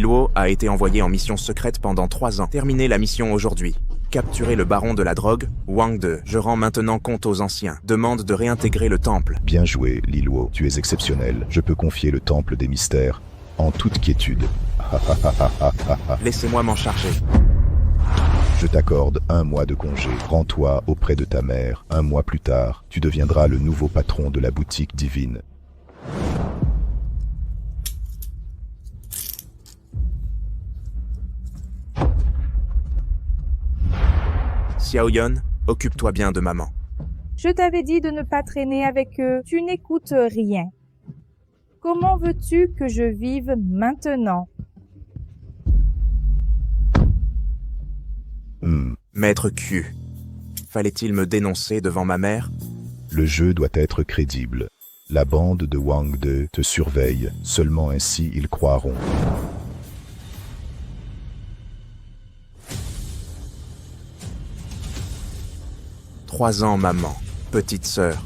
Luo a été envoyé en mission secrète pendant 3 ans. Terminez la mission aujourd'hui. Capturez le baron de la drogue, Wang De. Je rends maintenant compte aux anciens. Demande de réintégrer le temple. Bien joué, Li Luo. Tu es exceptionnel. Je peux confier le temple des mystères en toute quiétude. Laissez-moi m'en charger. Je t'accorde 1 mois de congé. Rends-toi auprès de ta mère. 1 mois plus tard, tu deviendras le nouveau patron de la boutique divine. Xiaoyan, occupe-toi bien de maman. Je t'avais dit de ne pas traîner avec eux. Tu n'écoutes rien. Comment veux-tu que je vive maintenant? Maître Q, fallait-il me dénoncer devant ma mère? Le jeu doit être crédible. La bande de Wang De te surveille. Seulement ainsi ils croiront. « 3 ans, maman. Petite sœur.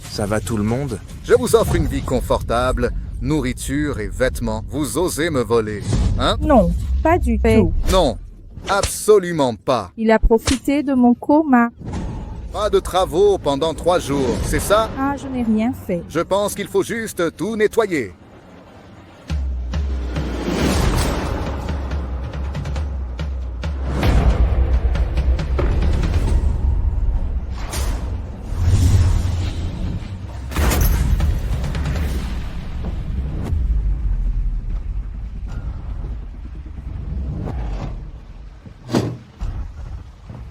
Ça va tout le monde? Je vous offre une vie confortable, nourriture et vêtements. Vous osez me voler, hein? Non, pas du tout. Non, absolument pas. Il a profité de mon coma. Pas de travaux pendant 3 jours, c'est ça? Ah, je n'ai rien fait. Je pense qu'il faut juste tout nettoyer.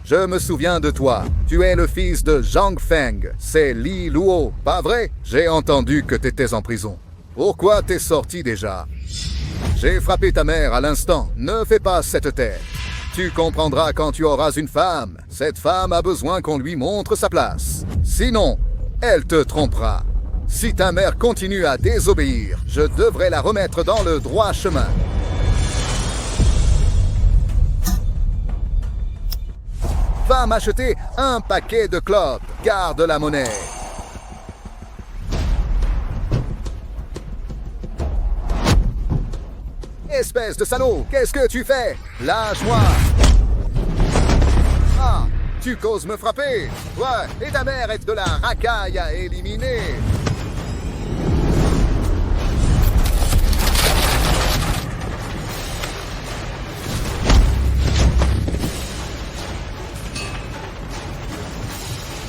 Je me souviens de toi. Tu es le fils de Zhang Feng. C'est Li Luo, pas vrai? J'ai entendu que t'étais en prison. Pourquoi t'es sorti déjà? J'ai frappé ta mère à l'instant. Ne fais pas cette tête. Tu comprendras quand tu auras une femme. Cette femme a besoin qu'on lui montre sa place. Sinon, elle te trompera. Si ta mère continue à désobéir, je devrais la remettre dans le droit chemin. Va m'acheter un paquet de clopes. Garde la monnaie. Espèce de salaud, qu'est-ce que tu fais? Lâche-moi. Ah, tu causes me frapper. Ouais, et ta mère est de la racaille à éliminer.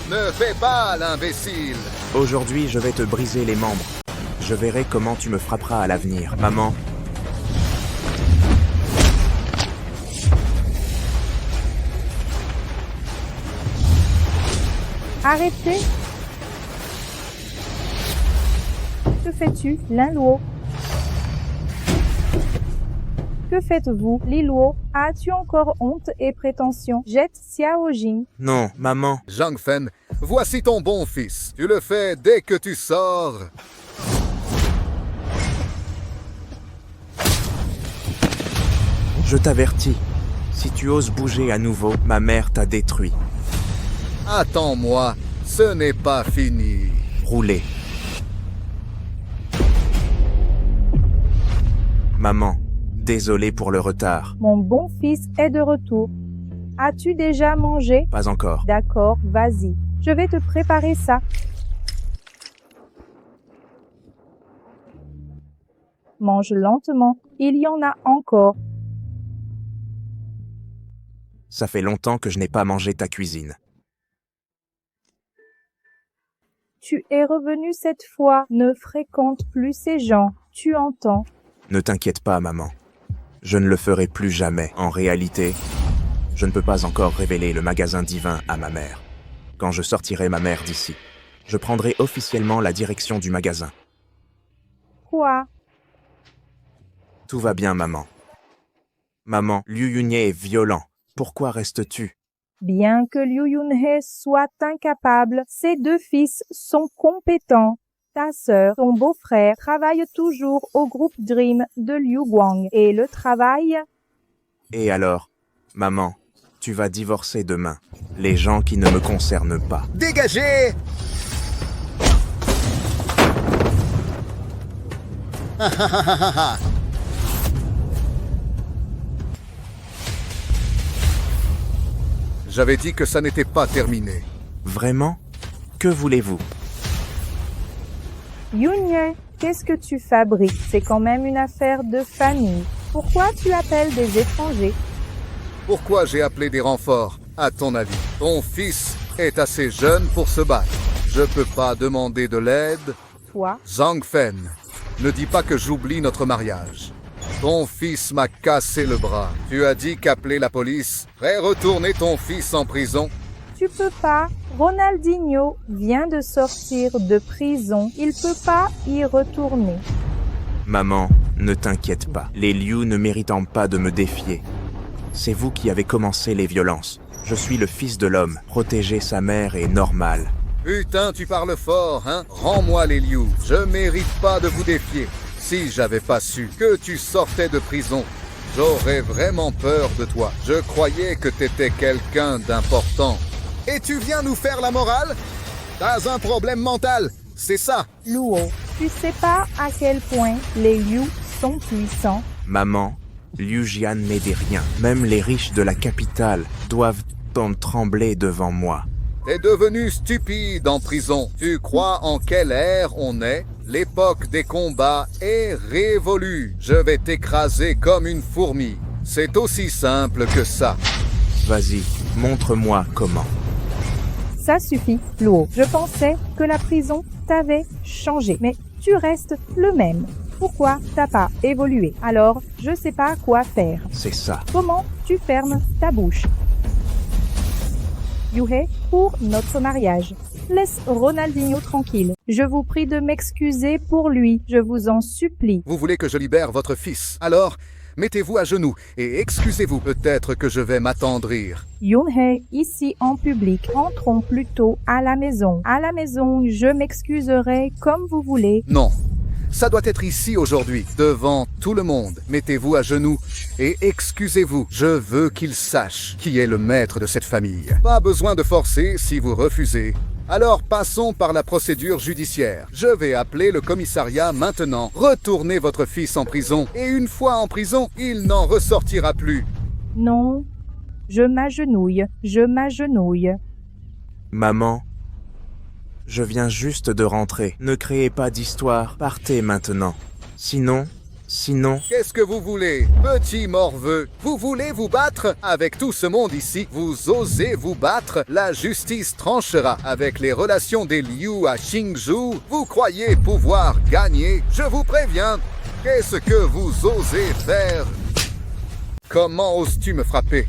Ne fais pas l'imbécile. Aujourd'hui, je vais te briser les membres. Je verrai comment tu me frapperas à l'avenir. Maman. Arrêtez. Que fais-tu, Li Luo? Que faites-vous, Li Luo? As-tu encore honte et prétention? Jette Xiaojing. Non, maman. Zhang Feng, voici ton bon fils. Tu le fais dès que tu sors. Je t'avertis. Si tu oses bouger à nouveau, ma mère t'a détruit. Attends-moi, ce n'est pas fini. Roulez. Maman, désolé pour le retard. Mon bon fils est de retour. As-tu déjà mangé? Pas encore. D'accord, vas-y. Je vais te préparer ça. Mange lentement. Il y en a encore. Ça fait longtemps que je n'ai pas mangé ta cuisine. Tu es revenu cette fois. Ne fréquente plus ces gens. Tu entends? Ne t'inquiète pas, maman. Je ne le ferai plus jamais. En réalité, je ne peux pas encore révéler le magasin divin à ma mère. Quand je sortirai ma mère d'ici, je prendrai officiellement la direction du magasin. Quoi? Tout va bien, maman. Maman, Liu Yunye est violent. Pourquoi restes-tu? Bien que Liu Yunhe soit incapable, ses 2 fils sont compétents. Ta sœur, ton beau-frère, travaille toujours au groupe Dream de Liu Guang. Et le travail? Et alors, maman, tu vas divorcer demain. Les gens qui ne me concernent pas. Dégagez! J'avais dit que ça n'était pas terminé. Vraiment? Que voulez-vous? Yoon-hye, qu'est-ce que tu fabriques? C'est quand même une affaire de famille. Pourquoi tu appelles des étrangers? Pourquoi j'ai appelé des renforts, à ton avis? Ton fils est assez jeune pour se battre. Je peux pas demander de l'aide. Toi, Zhang Fen, ne dis pas que j'oublie notre mariage. Ton fils m'a cassé le bras. Tu as dit qu'appeler la police ferait retourner ton fils en prison. tu peux pas. Ronaldinho vient de sortir de prison. Il peut pas y retourner. Maman, ne t'inquiète pas. Les Liu ne méritant pas de me défier. C'est vous qui avez commencé les violences. Je suis le fils de l'homme. Protéger sa mère est normal. Putain, tu parles fort, hein? Rends-moi les Liu. Je mérite pas de vous défier. Si j'avais pas su que tu sortais de prison, j'aurais vraiment peur de toi. Je croyais que t'étais quelqu'un d'important. Et tu viens nous faire la morale? T'as un problème mental, c'est ça? Luo, tu sais pas à quel point les Liu sont puissants. Maman, Liu Jian n'est des riens. Même les riches de la capitale doivent en trembler devant moi. T'es devenu stupide en prison. Tu crois en quelle ère on est? L'époque des combats est révolue. Je vais t'écraser comme une fourmi. C'est aussi simple que ça. Vas-y, montre-moi comment. Ça suffit, Luo. Je pensais que la prison t'avait changé, mais tu restes le même. Pourquoi t'as pas évolué? Alors, je sais pas quoi faire. C'est ça. Comment tu fermes ta bouche? Yuhei, pour notre mariage. Laisse Ronaldinho tranquille. Je vous prie de m'excuser pour lui. Je vous en supplie. Vous voulez que je libère votre fils? Alors, mettez-vous à genoux et excusez-vous. Peut-être que je vais m'attendrir. Yoon-hye, ici en public. Entrons plutôt à la maison. À la maison, je m'excuserai comme vous voulez. Non. Ça doit être ici aujourd'hui, devant tout le monde. Mettez-vous à genoux et excusez-vous. Je veux qu'il sache qui est le maître de cette famille. Pas besoin de forcer si vous refusez. Alors passons par la procédure judiciaire. Je vais appeler le commissariat maintenant. Retournez votre fils en prison. Et une fois en prison, il n'en ressortira plus. Non, je m'agenouille. Je m'agenouille. Maman, je viens juste de rentrer. Ne créez pas d'histoire. Partez maintenant. Sinon... Qu'est-ce que vous voulez, petit morveux? Vous voulez vous battre avec tout ce monde ici? Vous osez vous battre? La justice tranchera avec les relations des Liu à Xingzhou. Vous croyez pouvoir gagner? Je vous préviens. Qu'est-ce que vous osez faire? Comment oses-tu me frapper?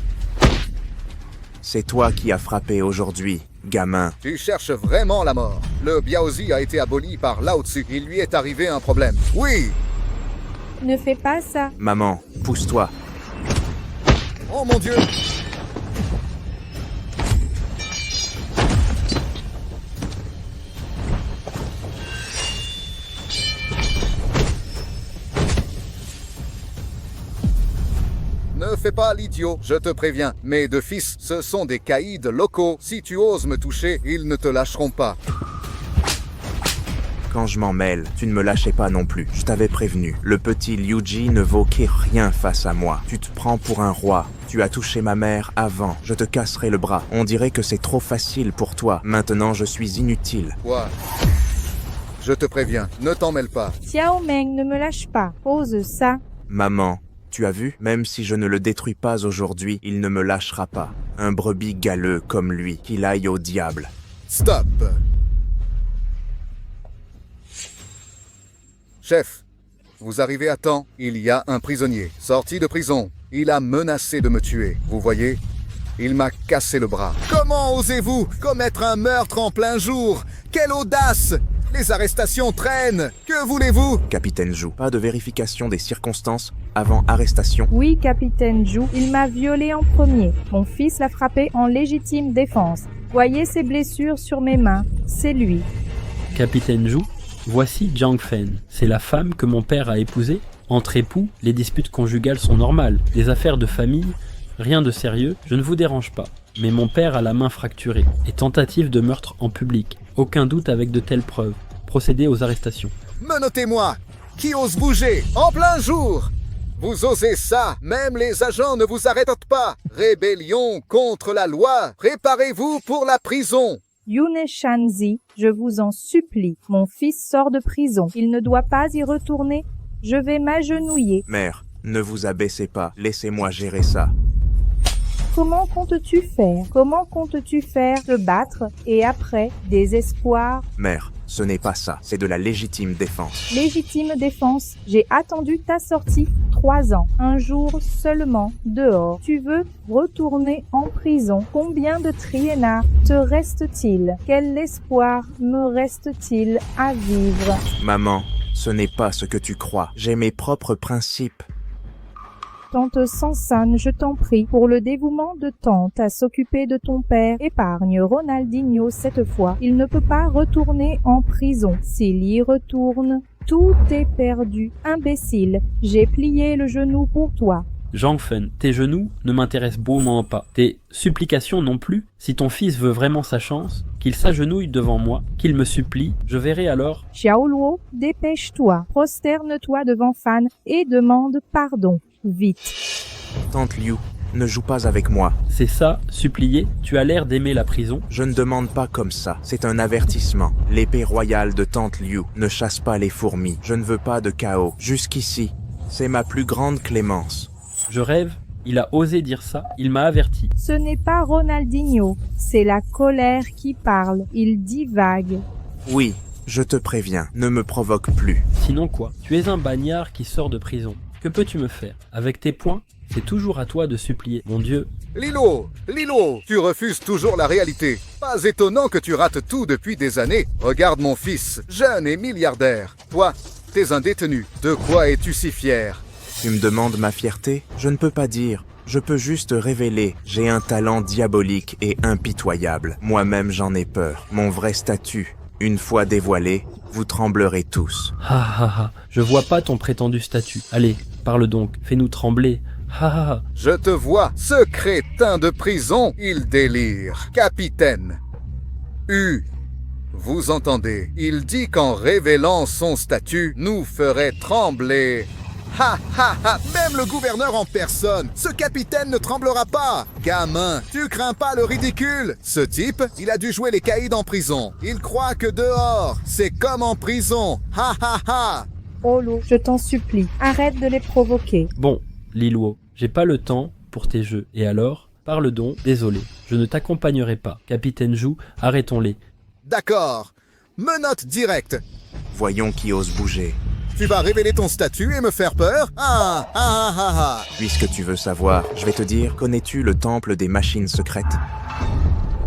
c'est toi qui as frappé aujourd'hui, gamin. Tu cherches vraiment la mort. Le Biaozi a été aboli par Lao Tzu. Il lui est arrivé un problème. Oui! Ne fais pas ça. Maman, pousse-toi. Oh mon Dieu! Ne fais pas l'idiot, je te préviens. Mes deux fils, ce sont des caïds locaux. Si tu oses me toucher, ils ne te lâcheront pas. Quand je m'en mêle, tu ne me lâchais pas non plus. Je t'avais prévenu. Le petit Liuji ne vaut rien face à moi. Tu te prends pour un roi. Tu as touché ma mère avant. Je te casserai le bras. On dirait que c'est trop facile pour toi. Maintenant, je suis inutile. Quoi? Je te préviens, ne t'en mêle pas. Xiao Meng, ne me lâche pas. Pose ça. Maman, tu as vu? Même si je ne le détruis pas aujourd'hui, il ne me lâchera pas. Un brebis galeux comme lui, qu'il aille au diable. Stop! Chef, vous arrivez à temps. Il y a un prisonnier, sorti de prison. Il a menacé de me tuer. Vous voyez? Il m'a cassé le bras. Comment osez-vous commettre un meurtre en plein jour? Quelle audace! Les arrestations traînent. Que voulez-vous? Capitaine Zhou, pas de vérification des circonstances avant arrestation? Oui, capitaine Zhou, il m'a violé en premier. Mon fils l'a frappé en légitime défense. Voyez ses blessures sur mes mains. C'est lui. Capitaine Zhou, voici Zhang Fen. C'est la femme que mon père a épousée. Entre époux, les disputes conjugales sont normales. Les affaires de famille, rien de sérieux, je ne vous dérange pas. Mais mon père a la main fracturée et tentative de meurtre en public. Aucun doute avec de telles preuves. Procédez aux arrestations. Menottez-moi! Qui ose bouger? En plein jour! Vous osez ça? Même les agents ne vous arrêtent pas. Rébellion contre la loi. Préparez-vous pour la prison. Yune Shanzi, je vous en supplie, mon fils sort de prison. Il ne doit pas y retourner. Je vais m'agenouiller. Mère, ne vous abaissez pas, laissez-moi gérer ça. Comment comptes-tu faire? Comment comptes-tu faire? Te battre et après, désespoir? Mère, ce n'est pas ça, c'est de la légitime défense. Légitime défense. J'ai attendu ta sortie 3 ans. Un jour seulement dehors. Tu veux retourner en prison. Combien de triennats te reste-t-il? Quel espoir me reste-t-il à vivre? Maman, ce n'est pas ce que tu crois. J'ai mes propres principes. Tante Sansane, je t'en prie, pour le dévouement de tante à s'occuper de ton père, épargne Ronaldinho cette fois. Il ne peut pas retourner en prison. S'il y retourne, tout est perdu. Imbécile, j'ai plié le genou pour toi. Zhang Fen, tes genoux ne m'intéressent beaument pas. Tes supplications non plus. Si ton fils veut vraiment sa chance, qu'il s'agenouille devant moi, qu'il me supplie, je verrai alors. Xiao Luo, dépêche-toi, prosterne-toi devant Fan et demande pardon. Vite. Tante Liu, ne joue pas avec moi. C'est ça, supplier? Tu as l'air d'aimer la prison. Je ne demande pas comme ça, c'est un avertissement. L'épée royale de Tante Liu ne chasse pas les fourmis. Je ne veux pas de chaos. Jusqu'ici, c'est ma plus grande clémence. Je rêve, il a osé dire ça, il m'a averti. Ce n'est pas Ronaldinho, c'est la colère qui parle. Il divague. Oui, je te préviens, ne me provoque plus. Sinon quoi? Tu es un bagnard qui sort de prison. Que peux-tu me faire? Avec tes poings, c'est toujours à toi de supplier. Mon Dieu. Lilo, tu refuses toujours la réalité. Pas étonnant que tu rates tout depuis des années. Regarde mon fils, jeune et milliardaire. Toi, t'es un détenu. De quoi es-tu si fier? Tu me demandes ma fierté? Je ne peux pas dire. Je peux juste révéler. J'ai un talent diabolique et impitoyable. Moi-même j'en ai peur. Mon vrai statut, une fois dévoilé, vous tremblerez tous. Ha ha ha, je vois pas ton prétendu statut. Allez, parle donc, fais-nous trembler. Ha ha ha. Je te vois, ce crétin de prison, il délire. Capitaine. Vous entendez, il dit qu'en révélant son statut, nous ferait trembler. Ha ha ha, même le gouverneur en personne, ce capitaine ne tremblera pas. Gamin, tu crains pas le ridicule? Ce type, il a dû jouer les caïds en prison. Il croit que dehors, c'est comme en prison. Ha ha ha. Olo, je t'en supplie, arrête de les provoquer. Bon, Liluo, j'ai pas le temps pour tes jeux. Et alors? Parle donc, désolé. Je ne t'accompagnerai pas. Capitaine Zhou, arrêtons-les. D'accord. Menottes directe. Voyons qui ose bouger. Tu vas révéler ton statut et me faire peur? Ah, ah, ah, ah, ah. Puisque tu veux savoir, je vais te dire, connais-tu le temple des machines secrètes?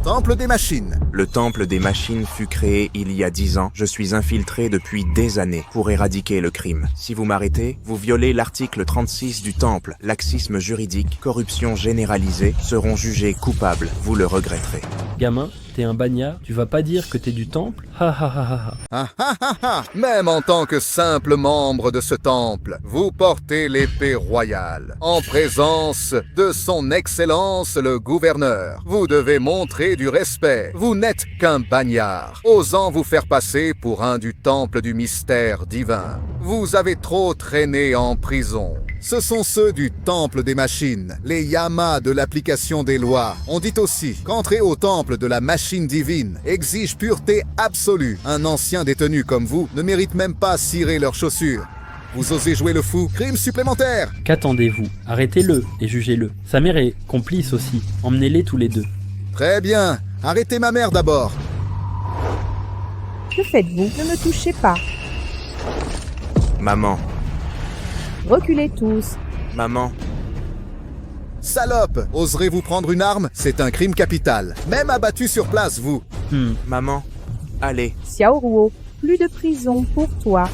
Temple des machines. Le temple des machines fut créé il y a 10 ans. Je suis infiltré depuis des années pour éradiquer le crime. Si vous m'arrêtez, vous violez l'article 36 du temple. Laxisme juridique, corruption généralisée, seront jugés coupables. Vous le regretterez. Gamin, t'es un bagnard, tu vas pas dire que t'es du temple? Ha ha ha ha ha. Ah, ah, ah, ah. Même en tant que simple membre de ce temple, vous portez l'épée royale. En présence de son excellence le gouverneur, vous devez montrer du respect. Vous n'êtes qu'un bagnard, osant vous faire passer pour un du temple du mystère divin. Vous avez trop traîné en prison. Ce sont ceux du temple des machines, les yamas de l'application des lois. On dit aussi qu'entrer au temple de la machine divine exige pureté absolue. Un ancien détenu comme vous ne mérite même pas cirer leurs chaussures. Vous osez jouer le fou? Crime supplémentaire! Qu'attendez-vous? Arrêtez-le et jugez-le. Sa mère est complice aussi. Emmenez-les tous les deux. Très bien. Arrêtez ma mère d'abord. Que faites-vous? Ne me touchez pas. Maman, Reculez tous. maman, Salope! Oserez-vous prendre une arme? C'est un crime capital. Même abattu sur place, vous. maman, allez. Xiao Ruo, plus de prison pour toi.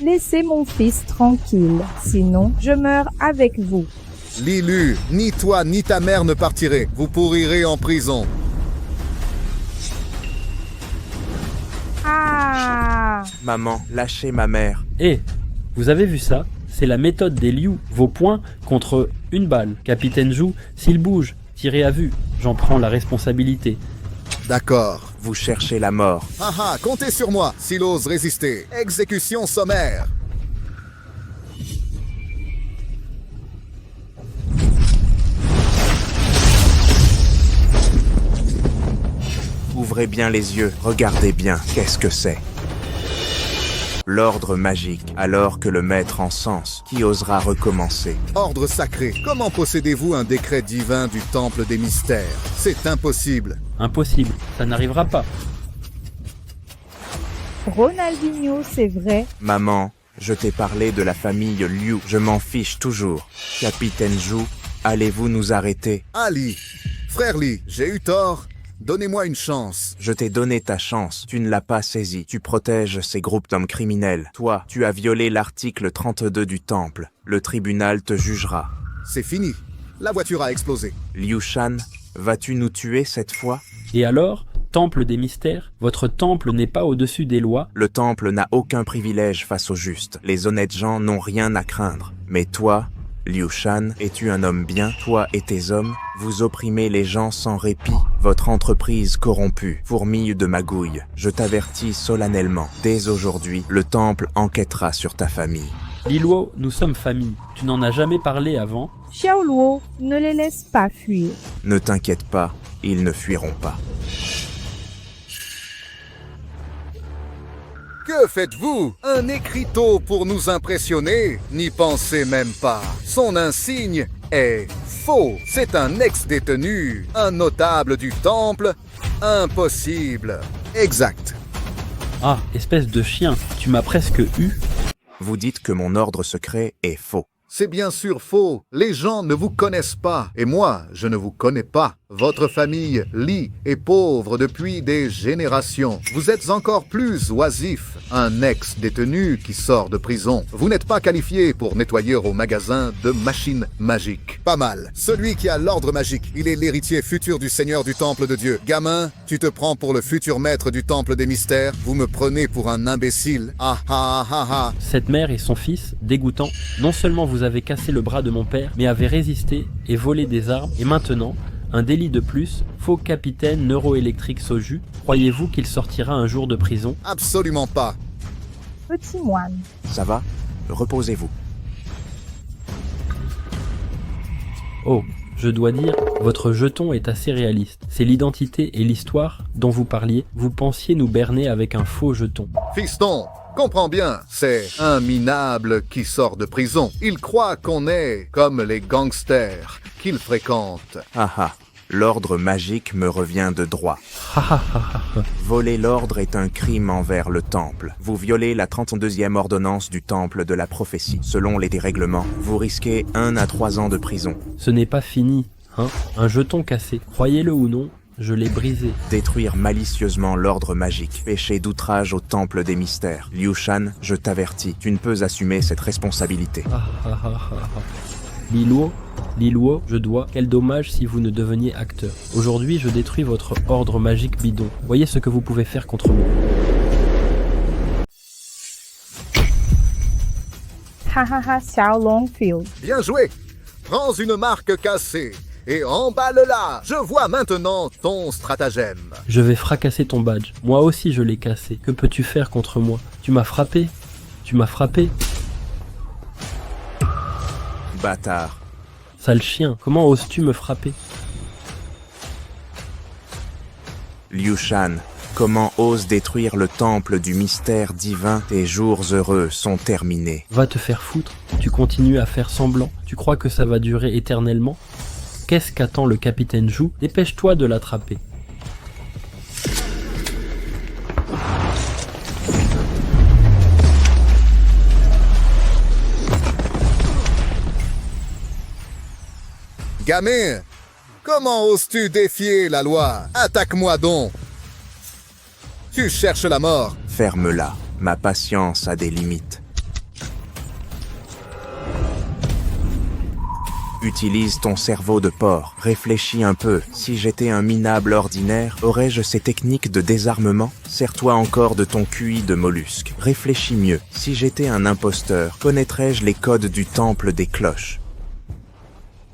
Laissez mon fils tranquille, sinon je meurs avec vous. Lilu, ni toi ni ta mère ne partirez. Vous pourrirez en prison. Ah! Maman, lâchez ma mère. Eh, vous avez vu ça? C'est la méthode des Liu. Vos poings contre une balle. Capitaine Zhou, s'il bouge, tirez à vue. J'en prends la responsabilité. D'accord. Vous cherchez la mort. Ah ah, comptez sur moi s'il ose résister. Exécution sommaire. Ouvrez bien les yeux, regardez bien, qu'est-ce que c'est? L'ordre magique, alors que le maître encense, qui osera recommencer? Ordre sacré, comment possédez-vous un décret divin du temple des mystères? C'est impossible. Impossible, ça n'arrivera pas. Ronaldinho, c'est vrai. Maman, je t'ai parlé de la famille Liu, je m'en fiche toujours. Capitaine Zhu, allez-vous nous arrêter? Ali, frère Li, j'ai eu tort. Donnez-moi une chance. Je t'ai donné ta chance, tu ne l'as pas saisie. Tu protèges ces groupes d'hommes criminels. Toi, tu as violé l'article 32 du temple. Le tribunal te jugera. C'est fini. La voiture a explosé. Liu Shan, vas-tu nous tuer cette fois? Et alors, temple des mystères, votre temple n'est pas au-dessus des lois? Le temple n'a aucun privilège face aux justes. Les honnêtes gens n'ont rien à craindre. Mais toi, Liu Shan, es-tu un homme bien? Toi et tes hommes, vous opprimez les gens sans répit. Votre entreprise corrompue, fourmille de magouilles. Je t'avertis solennellement, dès aujourd'hui, le temple enquêtera sur ta famille. Li Luo, nous sommes famille. Tu n'en as jamais parlé avant? Xiao Luo, ne les laisse pas fuir. Ne t'inquiète pas, ils ne fuiront pas. Que faites-vous? Un écriteau pour nous impressionner? N'y pensez même pas. Son insigne est faux. C'est un ex-détenu, un notable du temple. Impossible. Exact. Ah, espèce de chien, tu m'as presque eu. Vous dites que mon ordre secret est faux. C'est bien sûr faux. Les gens ne vous connaissent pas. Et moi, je ne vous connais pas. Votre famille, Li, est pauvre depuis des générations. Vous êtes encore plus oisif. Un ex-détenu qui sort de prison. Vous n'êtes pas qualifié pour nettoyer au magasin de machines magiques. Pas mal. Celui qui a l'ordre magique, il est l'héritier futur du Seigneur du Temple de Dieu. Gamin, tu te prends pour le futur maître du Temple des Mystères. Vous me prenez pour un imbécile. Ah ah ah ah. Cette mère et son fils, dégoûtant, non seulement vous avez cassé le bras de mon père, mais avez résisté et volé des armes, et maintenant, un délit de plus, faux capitaine neuroélectrique Soju, croyez-vous qu'il sortira un jour de prison? Absolument pas. Petit moine. Ça va? Reposez-vous. Oh, je dois dire, votre jeton est assez réaliste. C'est l'identité et l'histoire dont vous parliez. Vous pensiez nous berner avec un faux jeton. Fiston, comprends bien, c'est un minable qui sort de prison. Il croit qu'on est comme les gangsters qu'il fréquente. Ah ah, l'ordre magique me revient de droit. Voler l'ordre est un crime envers le temple. Vous violez la 32e ordonnance du temple de la prophétie. Selon les dérèglements, vous risquez 1 à 3 ans de prison. Ce n'est pas fini, hein? Un jeton cassé, croyez-le ou non, je l'ai brisé. Détruire malicieusement l'ordre magique, péché d'outrage au temple des mystères. Liu Shan, je t'avertis, tu ne peux assumer cette responsabilité. Li Luo, je dois. Quel dommage si vous ne deveniez acteur. Aujourd'hui, je détruis votre ordre magique bidon. Voyez ce que vous pouvez faire contre moi. Hahaha, Xiao Longfield. Bien joué. Prends une marque cassée et emballe-la. Je vois maintenant ton stratagème. Je vais fracasser ton badge. Moi aussi, je l'ai cassé. Que peux-tu faire contre moi? Tu m'as frappé. Tu m'as frappé. Bâtard. Sale chien, comment oses-tu me frapper? Liu Shan, comment oses détruire le temple du mystère divin? Tes jours heureux sont terminés. Va te faire foutre. Tu continues à faire semblant. Tu crois que ça va durer éternellement? Qu'est-ce qu'attend le capitaine Zhu? Dépêche-toi de l'attraper. Gamin, comment oses-tu défier la loi? Attaque-moi donc. Tu cherches la mort. Ferme-la. Ma patience a des limites. Utilise ton cerveau de porc. Réfléchis un peu. Si j'étais un minable ordinaire, aurais-je ces techniques de désarmement? Sers-toi encore de ton QI de mollusque. Réfléchis mieux. Si j'étais un imposteur, connaîtrais-je les codes du temple des cloches?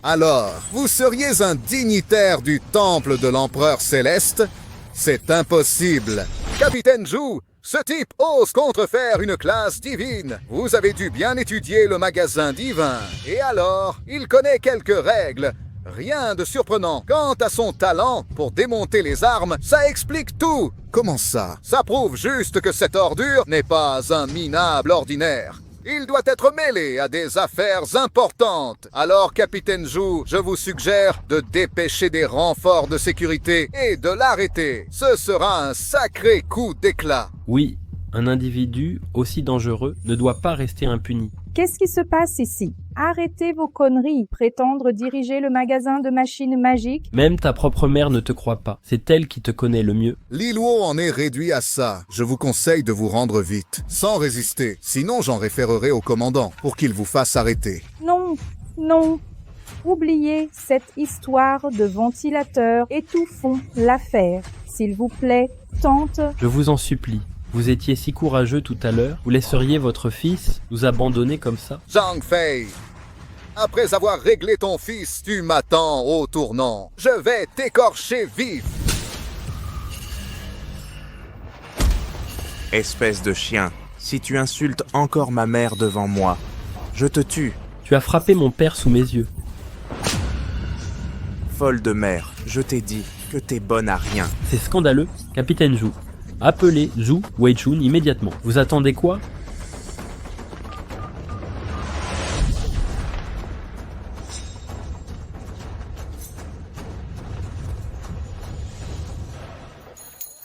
Alors, vous seriez un dignitaire du temple de l'empereur céleste? C'est impossible. Capitaine Zhu, ce type ose contrefaire une classe divine. Vous avez dû bien étudier le magasin divin. Et alors, il connaît quelques règles. Rien de surprenant. Quant à son talent pour démonter les armes, ça explique tout. Comment ça? Ça prouve juste que cette ordure n'est pas un minable ordinaire. Il doit être mêlé à des affaires importantes. Alors, Capitaine Zhu, je vous suggère de dépêcher des renforts de sécurité et de l'arrêter. Ce sera un sacré coup d'éclat. Oui, un individu aussi dangereux ne doit pas rester impuni. Qu'est-ce qui se passe ici? Arrêtez vos conneries. Prétendre diriger le magasin de machines magiques? Même ta propre mère ne te croit pas. C'est elle qui te connaît le mieux. Li Luo en est réduit à ça. Je vous conseille de vous rendre vite, sans résister. Sinon, j'en référerai au commandant pour qu'il vous fasse arrêter. Non, non. Oubliez cette histoire de ventilateur. Étouffons l'affaire. S'il vous plaît, tante. Je vous en supplie. Vous étiez si courageux tout à l'heure, vous laisseriez votre fils nous abandonner comme ça? Zhang Fei, après avoir réglé ton fils, tu m'attends au tournant. Je vais t'écorcher vif. Espèce de chien, si tu insultes encore ma mère devant moi, je te tue. Tu as frappé mon père sous mes yeux. Folle de mère, je t'ai dit que t'es bonne à rien. C'est scandaleux. Capitaine Zhu, appelez Zhu Weichun immédiatement. Vous attendez quoi?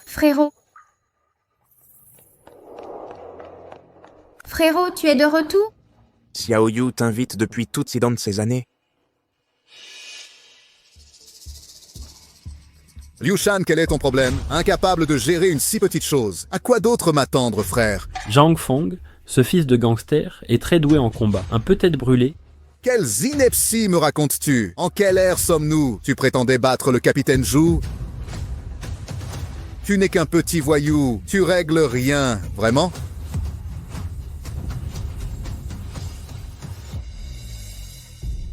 Frérot. Frérot, tu es de retour? Xiao Yu t'invite depuis toutes ces années. Liu Shan, quel est ton problème? Incapable de gérer une si petite chose. À quoi d'autre m'attendre, frère? Zhang Feng, ce fils de gangster, est très doué en combat. Un peu tête brûlée. Quelles inepties me racontes-tu? En quelle ère sommes-nous? Tu prétendais battre le capitaine Zhu? Tu n'es qu'un petit voyou. Tu règles rien. Vraiment?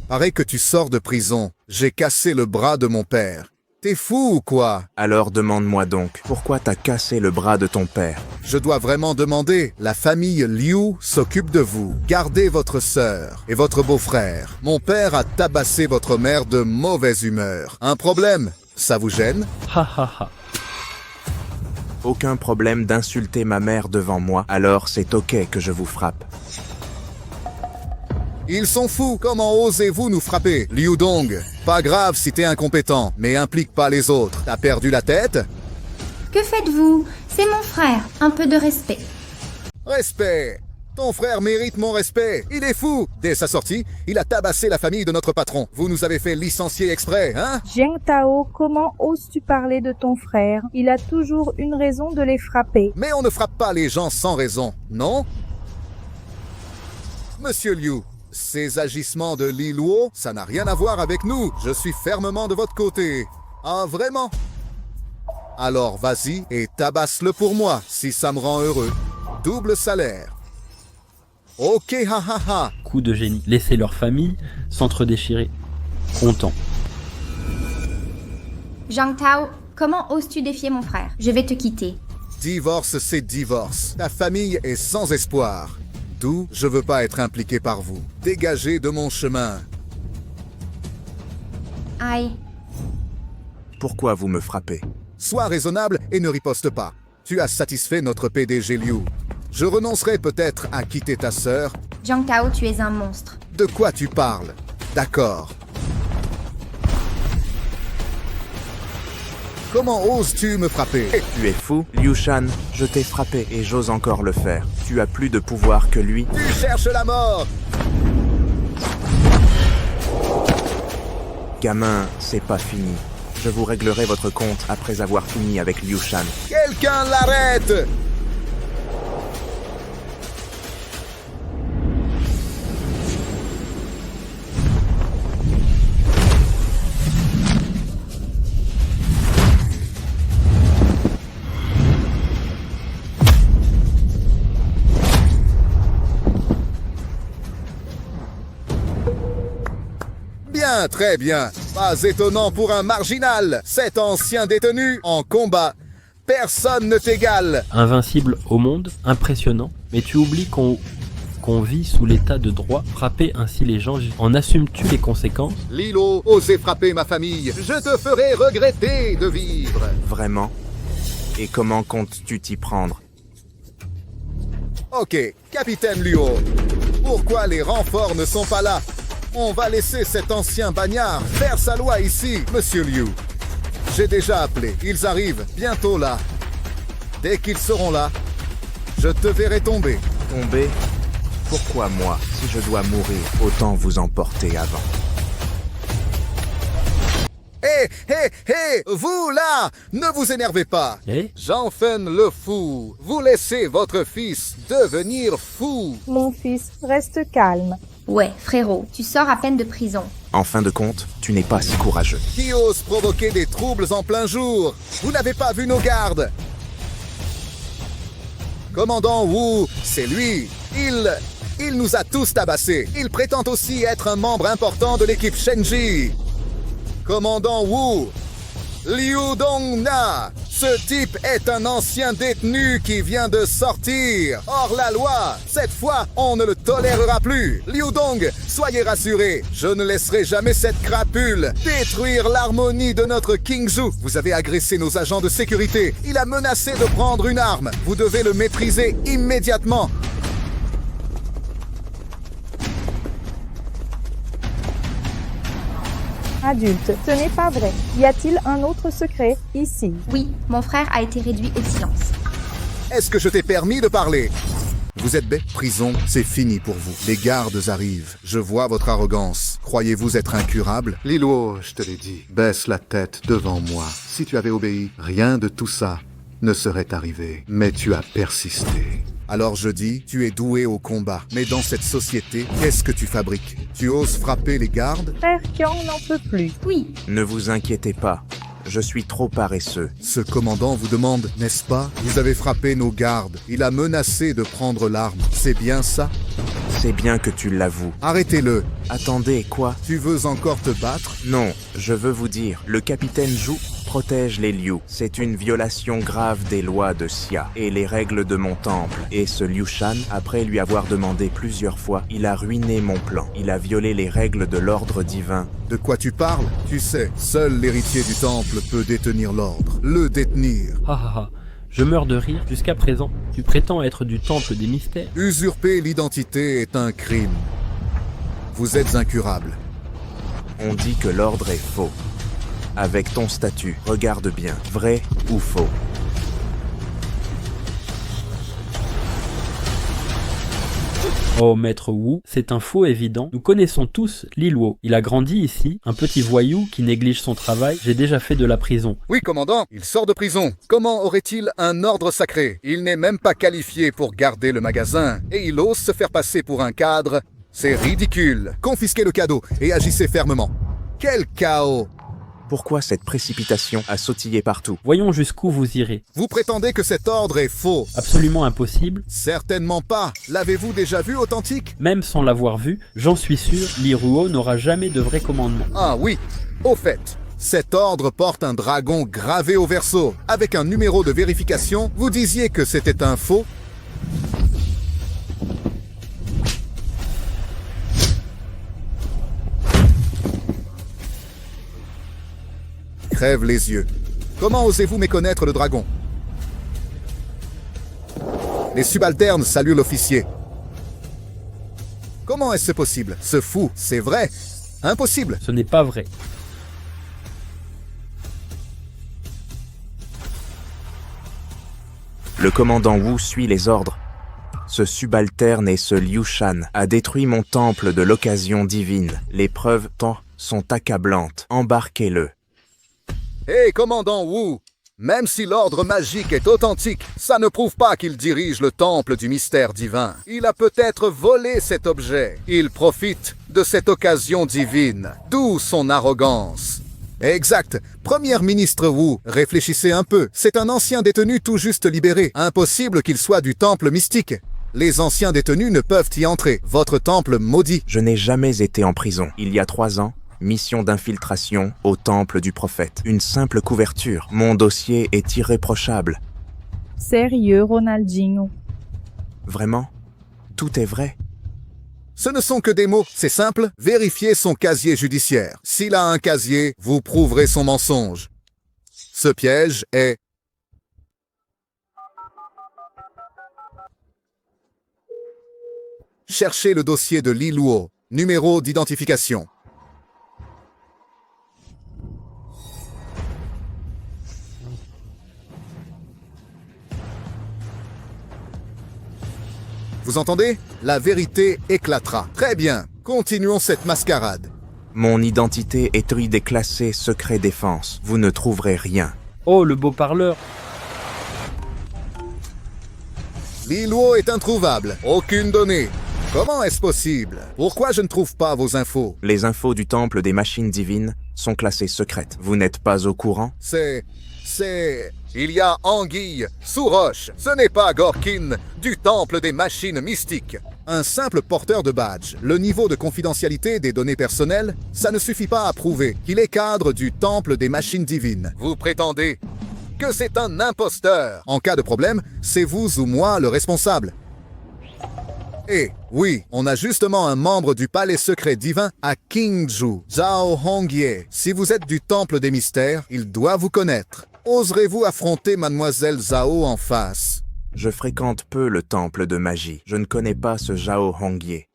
Paraît que tu sors de prison. J'ai cassé le bras de mon père. T'es fou ou quoi? Alors demande-moi donc, pourquoi t'as cassé le bras de ton père? Je dois vraiment demander. La famille Liu s'occupe de vous. Gardez votre sœur et votre beau-frère. Mon père a tabassé votre mère de mauvaise humeur. Un problème? Ça vous gêne? Ha ha ha. Aucun problème d'insulter ma mère devant moi, alors c'est ok que je vous frappe. Ils sont fous. Comment osez-vous nous frapper? Liu Dong, pas grave si t'es incompétent, mais implique pas les autres. T'as perdu la tête? Que faites-vous? C'est mon frère. Un peu de respect. Respect. Ton frère mérite mon respect. Il est fou. Dès sa sortie, il a tabassé la famille de notre patron. Vous nous avez fait licencier exprès, hein? Jiang Tao, comment oses-tu parler de ton frère? Il a toujours une raison de les frapper. Mais on ne frappe pas les gens sans raison, non? Monsieur Liu, ces agissements de Li Luo, ça n'a rien à voir avec nous. Je suis fermement de votre côté. Ah, vraiment? Alors vas-y et tabasse-le pour moi, si ça me rend heureux. Double salaire. Ok, ha ha ha. Coup de génie. Laisser leur famille s'entre-déchirer. Content. Zhang Tao, comment oses-tu défier mon frère? Je vais te quitter. Divorce, c'est divorce. Ta famille est sans espoir. D'où je veux pas être impliqué par vous. Dégagez de mon chemin. Aïe. Pourquoi vous me frappez? Sois raisonnable et ne riposte pas. Tu as satisfait notre PDG Liu. Je renoncerai peut-être à quitter ta sœur. Zhang Tao, tu es un monstre. De quoi tu parles? D'accord. Comment oses-tu me frapper? Tu es fou? Liu Shan, je t'ai frappé et j'ose encore le faire. Tu as plus de pouvoir que lui. Tu cherches la mort! Gamin, c'est pas fini. Je vous réglerai votre compte après avoir fini avec Liu Shan. Quelqu'un l'arrête! Bien, très bien. Pas étonnant pour un marginal. Cet ancien détenu en combat. Personne ne t'égale. Invincible au monde, impressionnant. Mais tu oublies qu'on qu'on vit sous l'état de droit, frapper ainsi les gens, en assumes-tu les conséquences? Lilo, osez frapper ma famille. Je te ferai regretter de vivre. Vraiment? Et comment comptes-tu t'y prendre? Ok, capitaine Luo. Pourquoi les renforts ne sont pas là? On va laisser cet ancien bagnard faire sa loi ici, monsieur Liu. J'ai déjà appelé. Ils arrivent bientôt là. Dès qu'ils seront là, je te verrai tomber. Tomber? Pourquoi moi? Si je dois mourir, autant vous emporter avant. Hé, hé, hé, vous là, ne vous énervez pas. Eh? Zhang le fou, vous laissez votre fils devenir fou. Mon fils, reste calme. Ouais, frérot, tu sors à peine de prison. En fin de compte, tu n'es pas si courageux. Qui ose provoquer des troubles en plein jour? Vous n'avez pas vu nos gardes? Commandant Wu, c'est lui. Il nous a tous tabassés. Il prétend aussi être un membre important de l'équipe Shenji. Commandant Wu, Liu Dongna, ce type est un ancien détenu qui vient de sortir. Hors la loi, cette fois, on ne le tolérera plus. Liu Dong, soyez rassurés, je ne laisserai jamais cette crapule détruire l'harmonie de notre Kingzhou. Vous avez agressé nos agents de sécurité. Il a menacé de prendre une arme. Vous devez le maîtriser immédiatement. Adulte, ce n'est pas vrai. Y a-t-il un autre secret ici? Oui, mon frère a été réduit au silence. Est-ce que je t'ai permis de parler? Vous êtes bête? Prison, c'est fini pour vous. Les gardes arrivent. Je vois votre arrogance. Croyez-vous être incurable? Lilo, je te l'ai dit, baisse la tête devant moi. Si tu avais obéi, rien de tout ça ne serait arrivé. Mais tu as persisté. Alors je dis, tu es doué au combat. Mais dans cette société, qu'est-ce que tu fabriques? Tu oses frapper les gardes? Frère Kiang n'en peut plus. Oui, Ne vous inquiétez pas, je suis trop paresseux. Ce commandant vous demande, n'est-ce pas? Vous avez frappé nos gardes. Il a menacé de prendre l'arme. C'est bien ça? C'est bien que tu l'avoues. Arrêtez-le. Attendez, quoi? Tu veux encore te battre? Non, je veux vous dire, le capitaine Zhu protège les Liu. C'est une violation grave des lois de Xia et les règles de mon temple. Et ce Liu Shan, après lui avoir demandé plusieurs fois, il a ruiné mon plan. Il a violé les règles de l'ordre divin. De quoi tu parles? Tu sais, seul l'héritier du temple peut détenir l'ordre. Le détenir. Ha ha ha. Je meurs de rire. Jusqu'à présent, tu prétends être du temple des mystères. Usurper l'identité est un crime. Vous êtes incurable. On dit que l'ordre est faux. Avec ton statut, regarde bien, vrai ou faux? Oh, maître Wu, c'est un faux évident. Nous connaissons tous Li Luo. Il a grandi ici, un petit voyou qui néglige son travail. J'ai déjà fait de la prison. Oui, commandant, il sort de prison. Comment aurait-il un ordre sacré? Il n'est même pas qualifié pour garder le magasin. Et il ose se faire passer pour un cadre. C'est ridicule. Confisquez le cadeau et agissez fermement. Quel chaos! Pourquoi cette précipitation à sautiller partout? Voyons jusqu'où vous irez. Vous prétendez que cet ordre est faux? Absolument impossible. Certainement pas. L'avez-vous déjà vu authentique? Même sans l'avoir vu, j'en suis sûr, Li Ruo n'aura jamais de vrai commandement. Ah oui. Au fait, cet ordre porte un dragon gravé au verso. Avec un numéro de vérification, vous disiez que c'était un faux? Crève les yeux. Comment osez-vous méconnaître le dragon? Les subalternes saluent l'officier. Comment est-ce possible? Ce fou, c'est vrai? Impossible. Ce n'est pas vrai. Le commandant Wu suit les ordres. Ce subalterne et ce Liu Shan a détruit mon temple de l'occasion divine. Les preuves sont accablantes. Embarquez-le. Hé, commandant Wu, même si l'ordre magique est authentique, ça ne prouve pas qu'il dirige le temple du mystère divin. Il a peut-être volé cet objet. Il profite de cette occasion divine, d'où son arrogance. Exact. Premier ministre Wu, réfléchissez un peu. C'est un ancien détenu tout juste libéré. Impossible qu'il soit du temple mystique. Les anciens détenus ne peuvent y entrer. Votre temple maudit. Je n'ai jamais été en prison. Il y a 3 ans, mission d'infiltration au temple du prophète. Une simple couverture. Mon dossier est irréprochable. Sérieux, Ronaldinho? Vraiment? Tout est vrai? Ce ne sont que des mots, c'est simple. Vérifiez son casier judiciaire. S'il a un casier, vous prouverez son mensonge. Ce piège est... Cherchez le dossier de Li Luo, numéro d'identification. Vous entendez? La vérité éclatera. Très bien, continuons cette mascarade. Mon identité est déclassée secret défense. Vous ne trouverez rien. Oh, le beau parleur. Li Luo est introuvable. Aucune donnée. Comment est-ce possible? Pourquoi je ne trouve pas vos infos? Les infos du temple des machines divines sont classées secrètes. Vous n'êtes pas au courant? Il y a anguille sous roche. Ce n'est pas Gorkin du temple des machines mystiques. Un simple porteur de badge. Le niveau de confidentialité des données personnelles, ça ne suffit pas à prouver qu'il est cadre du temple des machines divines. Vous prétendez que c'est un imposteur. En cas de problème, c'est vous ou moi le responsable. Et oui, on a justement un membre du palais secret divin à Qingzhou, Zhao Hongye. Si vous êtes du temple des mystères, il doit vous connaître. Oserez-vous affronter mademoiselle Zhao en face? Je fréquente peu le temple de magie. Je ne connais pas ce Zhao Hongye.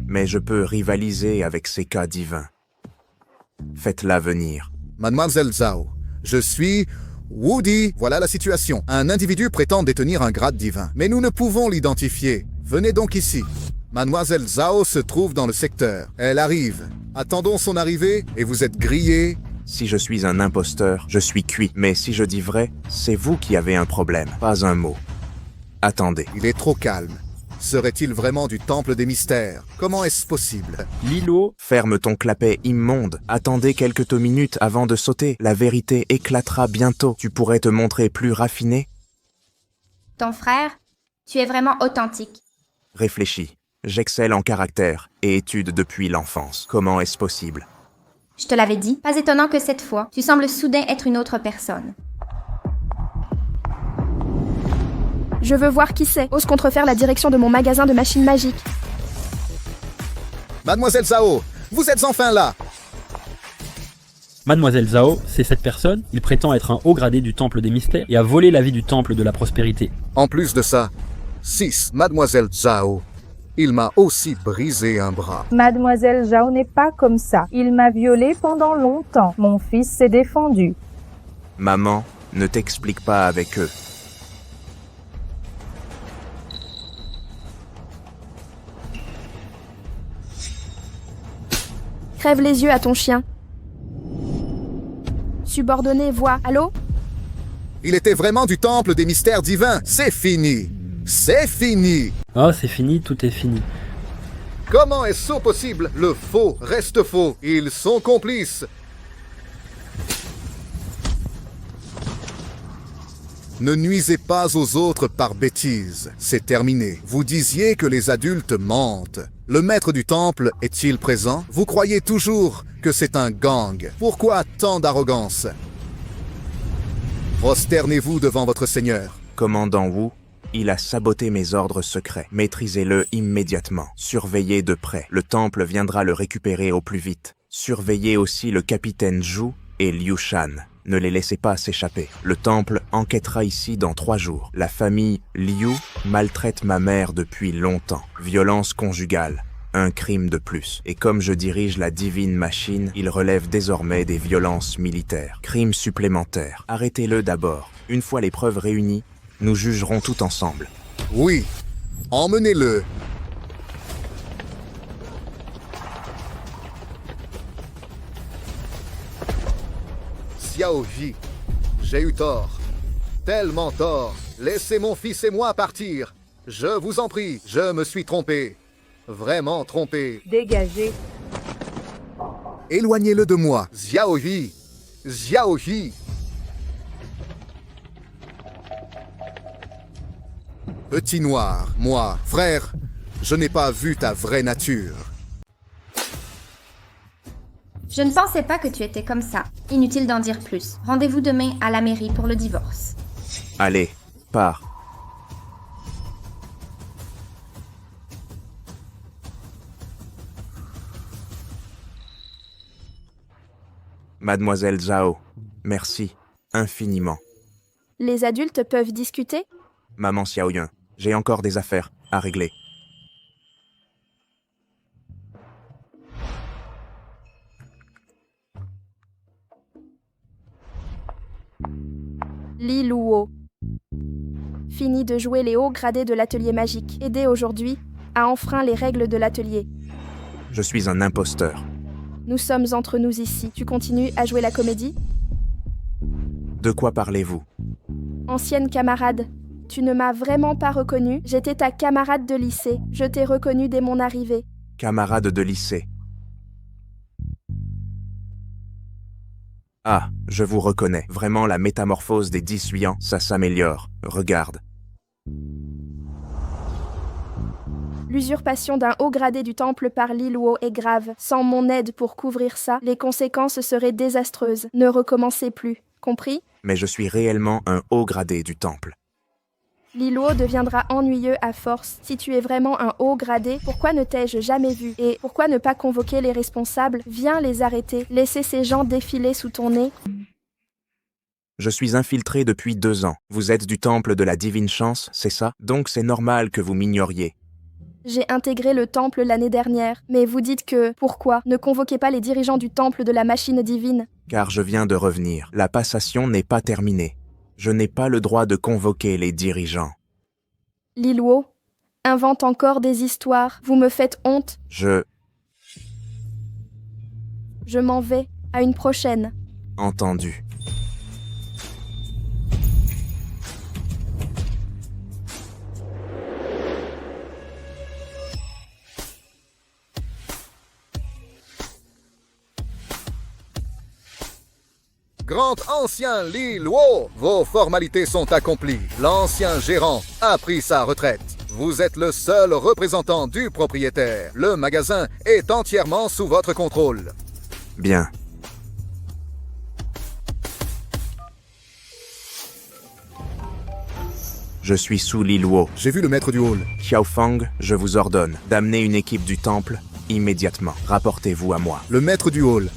Mais je peux rivaliser avec ces cas divins. Faites-la venir. Mademoiselle Zhao, je suis Woody. Voilà la situation. Un individu prétend détenir un grade divin, mais nous ne pouvons l'identifier. Venez donc ici. Mademoiselle Zhao se trouve dans le secteur. Elle arrive. Attendons son arrivée et vous êtes grillé. Si je suis un imposteur, je suis cuit. Mais si je dis vrai, c'est vous qui avez un problème, pas un mot. Attendez. Il est trop calme. Serait-il vraiment du temple des mystères? Comment est-ce possible? Lilo. Ferme ton clapet immonde. Attendez quelques minutes avant de sauter. La vérité éclatera bientôt. Tu pourrais te montrer plus raffiné? Ton frère, tu es vraiment authentique. Réfléchis. J'excelle en caractère et études depuis l'enfance. Comment est-ce possible? Je te l'avais dit, pas étonnant que cette fois, tu sembles soudain être une autre personne. Je veux voir qui c'est. Ose contrefaire la direction de mon magasin de machines magiques. Mademoiselle Zhao, vous êtes enfin là. Mademoiselle Zhao, c'est cette personne. Il prétend être un haut gradé du temple des mystères et a volé la vie du temple de la prospérité. En plus de ça, 6, Mademoiselle Zhao, il m'a aussi brisé un bras. Mademoiselle Zhao n'est pas comme ça. Il m'a violée pendant longtemps. Mon fils s'est défendu. Maman, ne t'explique pas avec eux. Crève les yeux à ton chien. Subordonné, voix. Allô? Il était vraiment du temple des mystères divins. C'est fini. C'est fini. Oh, c'est fini, tout est fini. Comment est-ce possible? Le faux reste faux. Ils sont complices. Ne nuisez pas aux autres par bêtise. C'est terminé. Vous disiez que les adultes mentent. Le maître du temple est-il présent? Vous croyez toujours que c'est un gang. Pourquoi tant d'arrogance? Prosternez-vous devant votre seigneur. Commandant Wu, il a saboté mes ordres secrets. Maîtrisez-le immédiatement. Surveillez de près. Le temple viendra le récupérer au plus vite. Surveillez aussi le capitaine Zhu et Liu Shan. Ne les laissez pas s'échapper. Le temple enquêtera ici dans 3 jours. La famille Liu maltraite ma mère depuis longtemps. Violence conjugale. Un crime de plus. Et comme je dirige la divine machine, il relève désormais des violences militaires. Crime supplémentaire. Arrêtez-le d'abord. Une fois les preuves réunies, nous jugerons tout ensemble. Oui, emmenez-le. Xiao Ji, j'ai eu tort. Tellement tort. Laissez mon fils et moi partir. Je vous en prie, je me suis trompé. Vraiment trompé. Dégagez. Éloignez-le de moi. Xiao Ji. Xiao Ji. Petit noir, moi, frère, je n'ai pas vu ta vraie nature. Je ne pensais pas que tu étais comme ça. Inutile d'en dire plus. Rendez-vous demain à la mairie pour le divorce. Allez, pars. Mademoiselle Zhao, merci, infiniment. Les adultes peuvent discuter? Maman Xiaoyun, j'ai encore des affaires à régler. Li Luo. Fini de jouer les hauts gradés de l'atelier magique. Aidé aujourd'hui a enfreint les règles de l'atelier. Je suis un imposteur. Nous sommes entre nous ici. Tu continues à jouer la comédie? De quoi parlez-vous? Ancienne camarade, tu ne m'as vraiment pas reconnue. J'étais ta camarade de lycée. Je t'ai reconnue dès mon arrivée. Camarade de lycée. Ah, je vous reconnais. Vraiment, la métamorphose des 18 ans, ça s'améliore. Regarde. L'usurpation d'un haut gradé du temple par Li Luo est grave. Sans mon aide pour couvrir ça, les conséquences seraient désastreuses. Ne recommencez plus. Compris? Mais je suis réellement un haut gradé du temple. Li Luo deviendra ennuyeux à force. Si tu es vraiment un haut gradé, pourquoi ne t'ai-je jamais vu? Et pourquoi ne pas convoquer les responsables? Viens les arrêter. Laisser ces gens défiler sous ton nez. Je suis infiltré depuis 2 ans. Vous êtes du temple de la divine chance, c'est ça? Donc c'est normal que vous m'ignoriez. J'ai intégré le temple l'année dernière, mais vous dites que, pourquoi, ne convoquez pas les dirigeants du temple de la machine divine? Car je viens de revenir. La passation n'est pas terminée. Je n'ai pas le droit de convoquer les dirigeants. Li Luo invente encore des histoires. Vous me faites honte. Je m'en vais. À une prochaine. entendu. Grand ancien Li Luo, vos formalités sont accomplies. L'ancien gérant a pris sa retraite. Vous êtes le seul représentant du propriétaire. Le magasin est entièrement sous votre contrôle. Bien. Je suis sous Li Luo. J'ai vu le maître du hall. Xiaofang, je vous ordonne d'amener une équipe du temple immédiatement. Rapportez-vous à moi. Le maître du hall.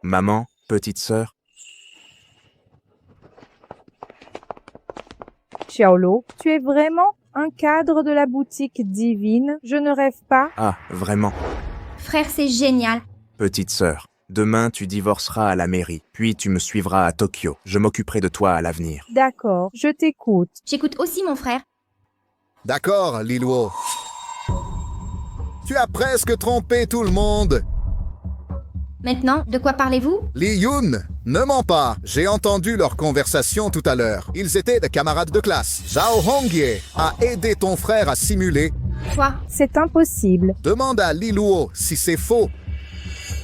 Maman, petite sœur, Xiaolo, tu es vraiment un cadre de la boutique divine. Je ne rêve pas. ah, vraiment. Frère, c'est génial. Petite sœur, demain tu divorceras à la mairie, puis tu me suivras à Tokyo. Je m'occuperai de toi à l'avenir. D'accord, je t'écoute. J'écoute aussi mon frère. D'accord, Li Luo. Tu as presque trompé tout le monde. Maintenant, de quoi parlez-vous? Li Yun, ne mens pas. J'ai entendu leur conversation tout à l'heure. Ils étaient des camarades de classe. Zhao Hongye a aidé ton frère à simuler. Quoi? C'est impossible. Demande à Li Luo si c'est faux.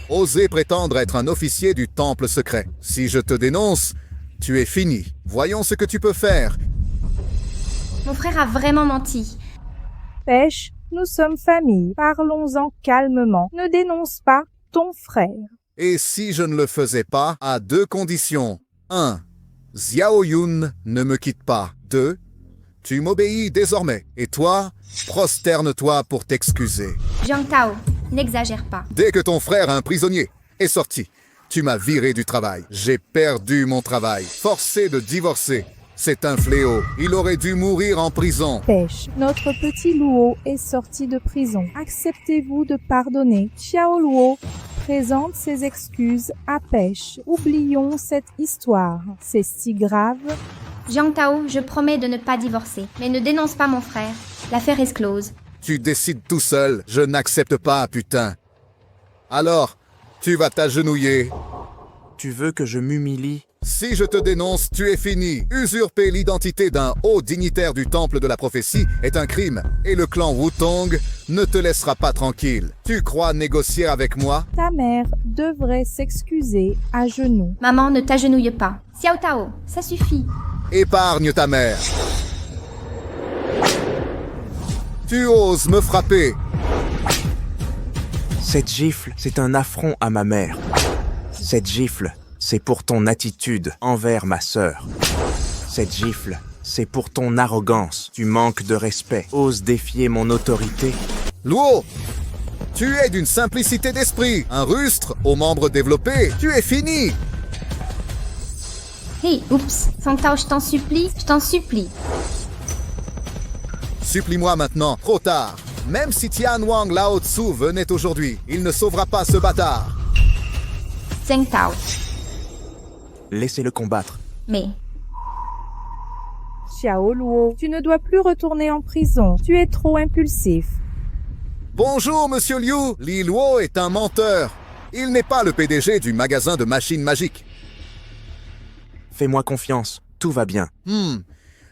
Oser prétendre être un officier du temple secret. Si je te dénonce, tu es fini. Voyons ce que tu peux faire. Mon frère a vraiment menti. Pêche, nous sommes famille. Parlons-en calmement. Ne dénonce pas ton frère. Et si je ne le faisais pas, à 2 conditions. 1. Xiao Yun ne me quitte pas. 2. Tu m'obéis désormais. Et toi, prosterne-toi pour t'excuser. Jiang Tao, n'exagère pas. Dès que ton frère, un prisonnier, est sorti, tu m'as viré du travail. J'ai perdu mon travail. Forcé de divorcer. C'est un fléau. Il aurait dû mourir en prison. Pêche, notre petit Luo est sorti de prison. Acceptez-vous de pardonner? Xiao Luo présente ses excuses à Pêche. Oublions cette histoire. C'est si grave. Jiang Tao, je promets de ne pas divorcer. Mais ne dénonce pas mon frère. L'affaire est close. Tu décides tout seul. Je n'accepte pas, putain. Alors, tu vas t'agenouiller. Tu veux que je m'humilie? Si je te dénonce, tu es fini. Usurper l'identité d'un haut dignitaire du temple de la prophétie est un crime. Et le clan Wutong ne te laissera pas tranquille. Tu crois négocier avec moi? Ta mère devrait s'excuser à genoux. Maman, ne t'agenouille pas. Xiao Tao, ça suffit. Épargne ta mère. Tu oses me frapper. Cette gifle, c'est un affront à ma mère. Cette gifle, c'est pour ton attitude envers ma sœur. Cette gifle, C'est pour ton arrogance. Tu manques de respect. Oses défier mon autorité. Luo, tu es d'une simplicité d'esprit. Un rustre aux membres développés. Tu es fini. Hey, oups. Song Tao, je t'en supplie. Supplie-moi maintenant. Trop tard. Même si Tian Wang Lao Tzu venait aujourd'hui, il ne sauvera pas ce bâtard. Song Tao. Laissez-le combattre. Mais, Xiao Luo, tu ne dois plus retourner en prison. Tu es trop impulsif. Bonjour, monsieur Liu. Li Luo est un menteur. Il n'est pas le PDG du magasin de machines magiques. Fais-moi confiance. Tout va bien.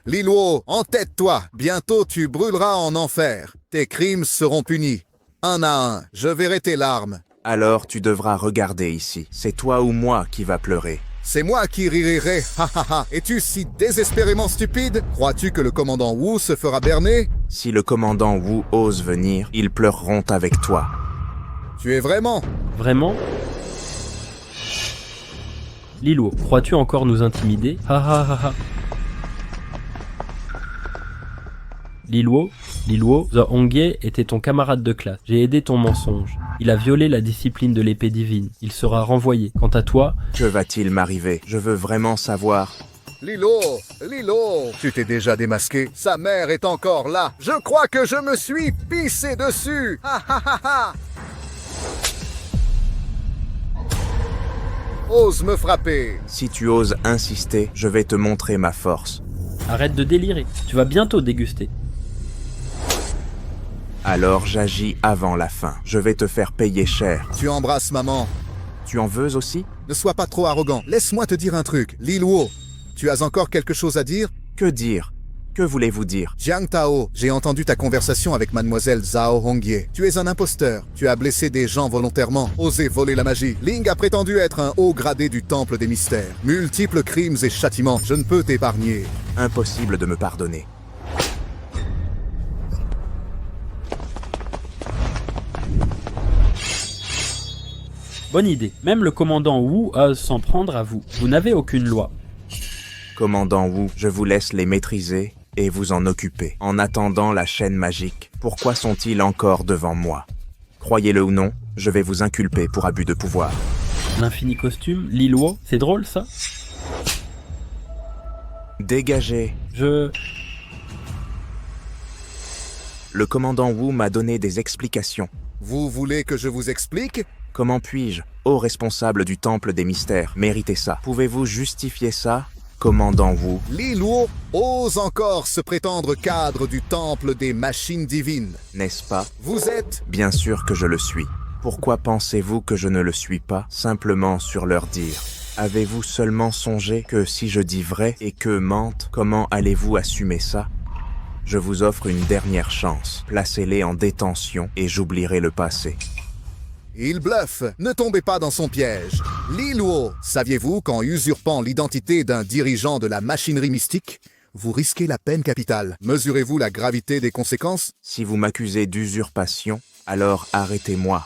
Li Luo, entête-toi. Bientôt tu brûleras en enfer. Tes crimes seront punis. Un à un. Je verrai tes larmes. Alors tu devras regarder ici. C'est toi ou moi qui va pleurer. C'est moi qui rirai. Ha ha ha. Es-tu si désespérément stupide? Crois-tu que le commandant Wu se fera berner? Si le commandant Wu ose venir, ils pleureront avec toi. Tu es vraiment? Vraiment? Li Luo, crois-tu encore nous intimider? Ha ha ha ha. Li Luo, The Hongye était ton camarade de classe. J'ai aidé ton mensonge. Il a violé la discipline de l'épée divine. Il sera renvoyé. Quant à toi... Que va-t-il m'arriver? Je veux vraiment savoir. Lilo, tu t'es déjà démasqué. Sa mère est encore là. Je crois que je me suis pissé dessus. Ha ha ha ha. Ose me frapper. Si tu oses insister, je vais te montrer ma force. Arrête de délirer. Tu vas bientôt déguster. Alors j'agis avant la fin. Je vais te faire payer cher. Tu embrasses maman. Tu en veux aussi? Ne sois pas trop arrogant. Laisse-moi te dire un truc. Li Luo, tu as encore quelque chose à dire? Que dire? Que voulez-vous dire? Jiang Tao, j'ai entendu ta conversation avec mademoiselle Zhao Hongye. Tu es un imposteur. Tu as blessé des gens volontairement, osé voler la magie. Ling a prétendu être un haut gradé du temple des mystères. Multiples crimes et châtiments. Je ne peux t'épargner. Impossible de me pardonner. Bonne idée. Même le commandant Wu ose s'en prendre à vous. Vous n'avez aucune loi. Commandant Wu, je vous laisse les maîtriser et vous en occuper. En attendant la chaîne magique, pourquoi sont-ils encore devant moi? Croyez-le ou non, je vais vous inculper pour abus de pouvoir. L'infini costume, Li Luo, c'est drôle ça? Dégagez. Le commandant Wu m'a donné des explications. Vous voulez que je vous explique? Comment puis-je, ô responsable du temple des mystères, mériter ça? Pouvez-vous justifier ça, commandant Wu? Li Luo ose encore se prétendre cadre du temple des machines divines. N'est-ce pas? Vous êtes... Bien sûr que je le suis. Pourquoi pensez-vous que je ne le suis pas, simplement sur leur dire? Avez-vous seulement songé que si je dis vrai et qu'eux mentent, comment allez-vous assumer ça? Je vous offre une dernière chance. Placez-les en détention et j'oublierai le passé. Il bluffe. Ne tombez pas dans son piège. Li Luo, saviez-vous qu'en usurpant l'identité d'un dirigeant de la machinerie mystique, vous risquez la peine capitale? Mesurez-vous la gravité des conséquences? Si vous m'accusez d'usurpation, alors arrêtez-moi.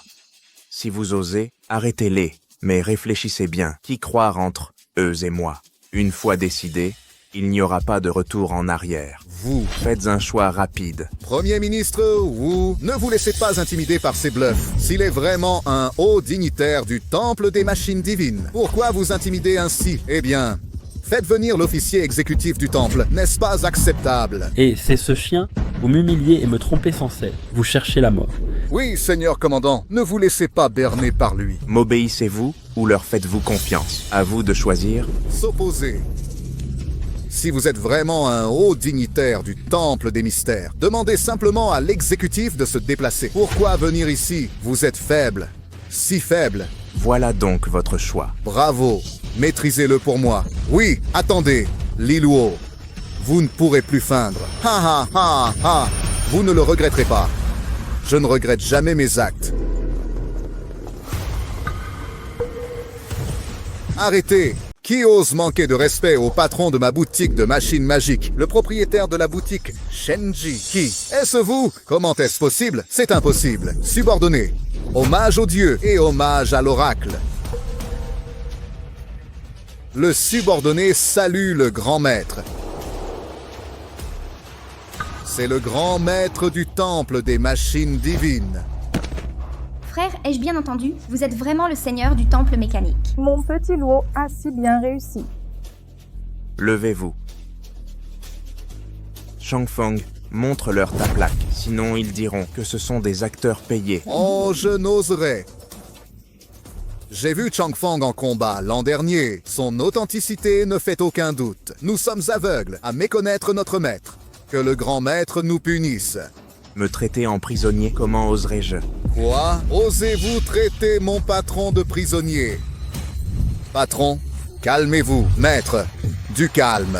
Si vous osez, arrêtez-les. Mais réfléchissez bien. Qui croire entre eux et moi? Une fois décidé, il n'y aura pas de retour en arrière. Vous faites un choix rapide. Premier ministre Wu, ne vous laissez pas intimider par ces bluffs. S'il est vraiment un haut dignitaire du temple des machines divines, pourquoi vous intimider ainsi? Eh bien, faites venir l'officier exécutif du temple. N'est-ce pas acceptable? Et c'est ce chien? Vous m'humiliez et me trompez sans cesse. Vous cherchez la mort. Oui, seigneur commandant, ne vous laissez pas berner par lui. M'obéissez-vous ou leur faites-vous confiance? À vous de choisir. S'opposer. Si vous êtes vraiment un haut dignitaire du temple des mystères, demandez simplement à l'exécutif de se déplacer. Pourquoi venir ici? Vous êtes faible. Si faible. Voilà donc votre choix. Bravo. Maîtrisez-le pour moi. Oui, attendez. Li Luo, vous ne pourrez plus feindre. Ha ha ha ha. Vous ne le regretterez pas. Je ne regrette jamais mes actes. Arrêtez. Qui ose manquer de respect au patron de ma boutique de machines magiques, le propriétaire de la boutique Shenji? Qui? Est-ce vous? Comment est-ce possible? C'est impossible. Subordonné. Hommage aux dieux et hommage à l'oracle. Le subordonné salue le grand maître. c'est le grand maître du temple des machines divines. Frère, ai-je bien entendu? Vous êtes vraiment le seigneur du temple mécanique. Mon petit Luo a si bien réussi. Levez-vous. Changfeng, montre-leur ta plaque. Sinon, ils diront que ce sont des acteurs payés. Oh, je n'oserais. J'ai vu Changfeng en combat l'an dernier. Son authenticité ne fait aucun doute. Nous sommes aveugles à méconnaître notre maître. Que le grand maître nous punisse. Me traiter en prisonnier, comment oserais-je? Quoi? Osez-vous traiter mon patron de prisonnier? Patron, calmez-vous, maître. Du calme.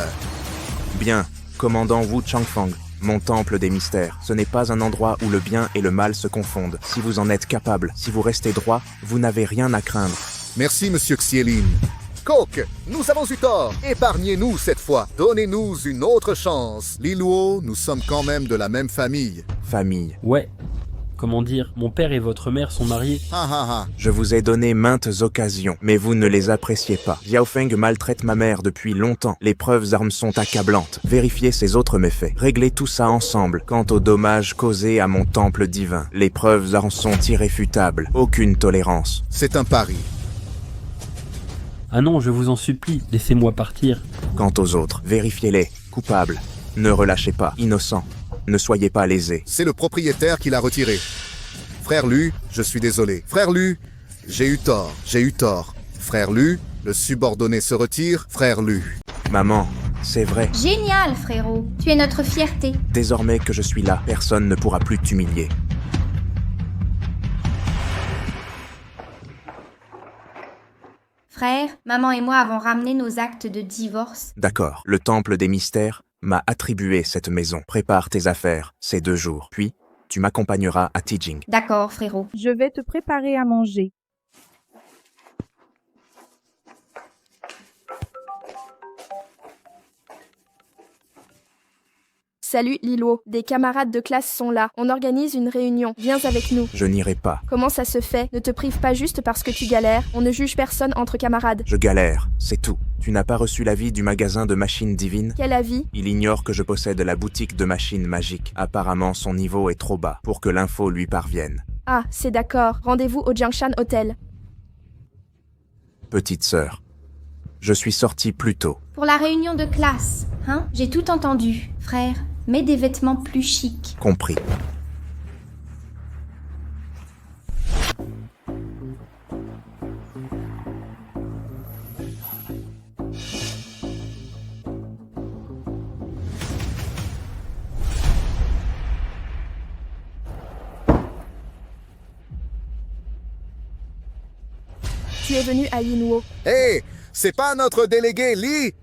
Bien, commandant Wu Changfeng, mon temple des mystères. Ce n'est pas un endroit où le bien et le mal se confondent. Si vous en êtes capable, si vous restez droit, vous n'avez rien à craindre. Merci, monsieur Xielin. Coq, nous avons eu tort. Épargnez-nous cette fois. Donnez-nous une autre chance. Li Luo, nous sommes quand même de la même famille. Famille. Ouais. Comment dire, mon père et votre mère sont mariés. Ha ha ha. Je vous ai donné maintes occasions, mais vous ne les appréciez pas. Xiao Feng maltraite ma mère depuis longtemps. Les preuves armes sont accablantes. Vérifiez ses autres méfaits. Réglez tout ça ensemble. Quant aux dommages causés à mon temple divin, les preuves armes sont irréfutables. Aucune tolérance. C'est un pari. Ah non, je vous en supplie, laissez-moi partir. Quant aux autres, vérifiez-les. Coupables. Ne relâchez pas. Innocents. Ne soyez pas lésés. C'est le propriétaire qui l'a retiré. Frère Lu, je suis désolé. Frère Lu, j'ai eu tort. Frère Lu, le subordonné se retire. Frère Lu. Maman, c'est vrai. Génial, frérot. Tu es notre fierté. Désormais que je suis là, personne ne pourra plus t'humilier. Frère, maman et moi avons ramené nos actes de divorce. D'accord. Le temple des mystères m'a attribué cette maison. Prépare tes affaires, ces 2 jours. Puis, tu m'accompagneras à Tijing. D'accord, frérot. Je vais te préparer à manger. Salut Lilo, des camarades de classe sont là. On organise une réunion. Viens avec nous. Je n'irai pas. Comment ça se fait? Ne te prive pas juste parce que tu galères. On ne juge personne entre camarades. Je galère, c'est tout. Tu n'as pas reçu l'avis du magasin de machines divines? Quel avis? Il ignore que je possède la boutique de machines magiques. Apparemment, son niveau est trop bas pour que l'info lui parvienne. Ah, c'est d'accord. Rendez-vous au Jiangshan Hotel. Petite sœur, je suis sorti plus tôt. Pour la réunion de classe, hein? J'ai tout entendu. Frère, mets des vêtements plus chics. Compris. Tu es venu à Yinhuo. Hé, c'est pas notre délégué Li?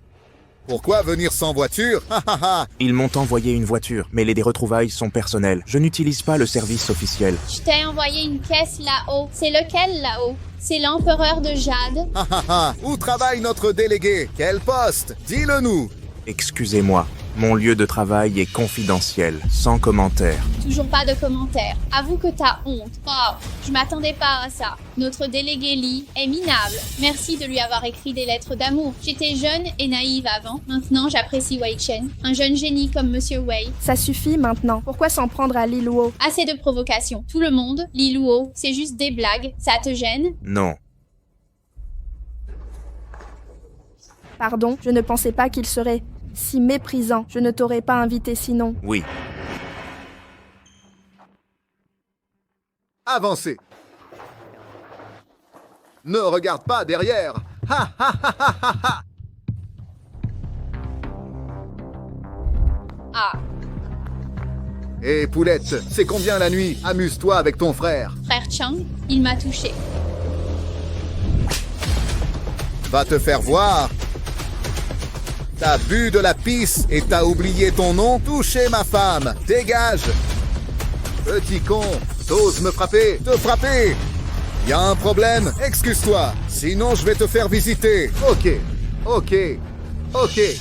Pourquoi venir sans voiture? Ha ha ha. Ils m'ont envoyé une voiture, mais les retrouvailles sont personnelles. Je n'utilise pas le service officiel. Je t'ai envoyé une caisse là-haut. C'est lequel là-haut? C'est l'empereur de Jade. Ha ha ha. Où travaille notre délégué? Quel poste? Dis-le nous. Excusez-moi, mon lieu de travail est confidentiel, sans commentaire. Toujours pas de commentaires. Avoue que t'as honte. Oh, je m'attendais pas à ça. Notre délégué Li est minable. Merci de lui avoir écrit des lettres d'amour. J'étais jeune et naïve avant. Maintenant, j'apprécie Wei Chen. Un jeune génie comme Monsieur Wei. Ça suffit maintenant. Pourquoi s'en prendre à Li Luo? Assez de provocations. Tout le monde, Li Luo, c'est juste des blagues. Ça te gêne? Non. Pardon, je ne pensais pas qu'il serait si méprisant. Je ne t'aurais pas invité sinon. Oui. Avancez. Ne regarde pas derrière. Ha ha ha ha ha ha. Ah, Hé poulette, c'est combien la nuit? Amuse-toi avec ton frère. frère Chang, il m'a touché. Va te faire voir. T'as bu de la pisse et t'as oublié ton nom? Toucher ma femme. Dégage. Petit con, t'oses me frapper? Te frapper? Y a un problème? Excuse-toi. Sinon je vais te faire visiter. Ok.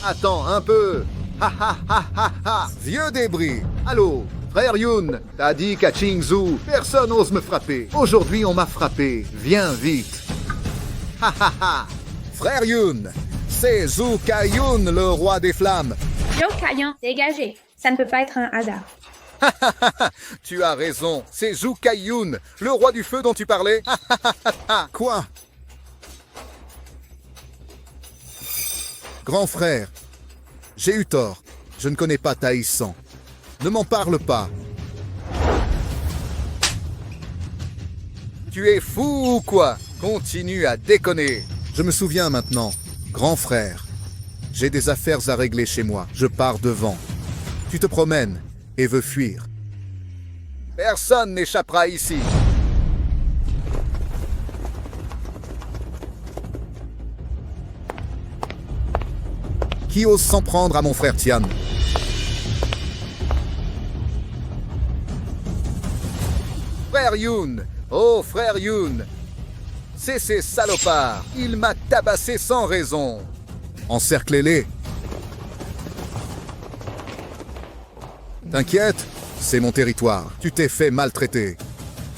Attends un peu. Ha ha ha ha ha. Vieux débris. Allô, frère Yun. T'as dit qu'à Qingzhou, personne n'ose me frapper. Aujourd'hui on m'a frappé. Viens vite. Ha ha ha. Frère Yun. C'est Zhou Kaiyun, le roi des flammes. Zhou Kaiyun, dégagez. Ça ne peut pas être un hasard. Tu as raison, c'est Zhu Kaiyun, le roi du feu dont tu parlais. Quoi? Grand frère, j'ai eu tort. Je ne connais pas Taïsan. Ne m'en parle pas. Tu es fou ou quoi? Continue à déconner. Je me souviens maintenant. Grand frère, j'ai des affaires à régler chez moi. Je pars devant. Tu te promènes et veux fuir. Personne n'échappera ici. Qui ose s'en prendre à mon frère Tian? Frère Yoon! Oh, frère Yoon! C'est ces salopards! Il m'a tabassé sans raison! Encerclez-les! T'inquiète, c'est mon territoire. Tu t'es fait maltraiter.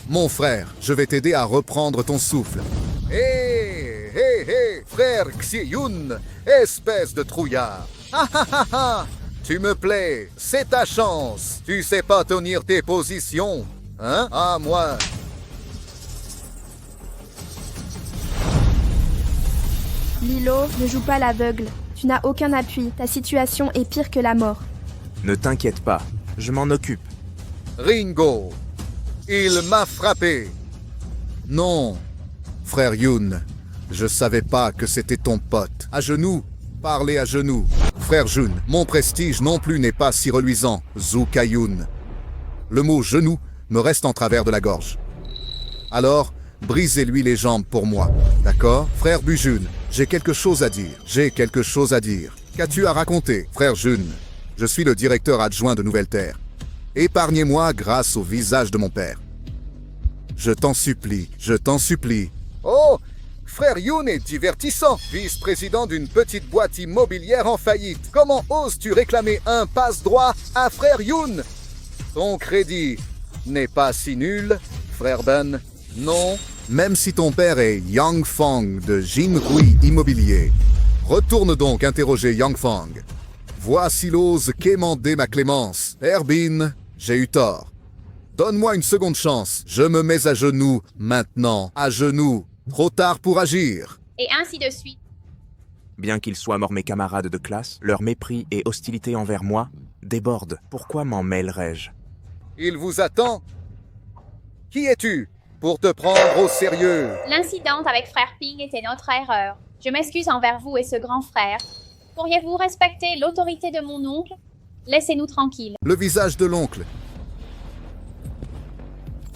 Mon frère, je vais t'aider à reprendre ton souffle. Hé, hé, hé, frère Xi-Yoon, espèce de trouillard. Ah ah ah ah, tu me plais, c'est ta chance. Tu sais pas tenir tes positions, hein? Ah, moi. Lilo, ne joue pas l'aveugle. Tu n'as aucun appui. Ta situation est pire que la mort. Ne t'inquiète pas, je m'en occupe. Ringo, il m'a frappé. Non, frère Yoon, je savais pas que c'était ton pote. À genoux, parlez à genoux. Frère Jun, mon prestige non plus n'est pas si reluisant, Zhu Kaiyun. Le mot genou me reste en travers de la gorge. Alors, brisez-lui les jambes pour moi, d'accord? Frère Bujun, j'ai quelque chose à dire. J'ai quelque chose à dire. Qu'as-tu à raconter, frère Jun? Je suis le directeur adjoint de Nouvelle-Terre. Épargnez-moi grâce au visage de mon père. Je t'en supplie, je t'en supplie. Oh, frère Yoon est divertissant, vice-président d'une petite boîte immobilière en faillite. Comment oses-tu réclamer un passe-droit à frère Yoon? Ton crédit n'est pas si nul, frère Ben. Non, même si ton père est Yang Fang de Jinrui Immobilier. Retourne donc interroger Yang Fang. Vois s'il ose quémander ma clémence. Herbin, j'ai eu tort. Donne-moi une seconde chance. Je me mets à genoux maintenant. À genoux. Trop tard pour agir. Et ainsi de suite. Bien qu'ils soient morts mes camarades de classe, leur mépris et hostilité envers moi débordent. Pourquoi m'en mêlerais-je? Il vous attend. Qui es-tu pour te prendre au sérieux? L'incident avec frère Ping était notre erreur. Je m'excuse envers vous et ce grand frère. Pourriez-vous respecter l'autorité de mon oncle? Laissez-nous tranquilles. Le visage de l'oncle.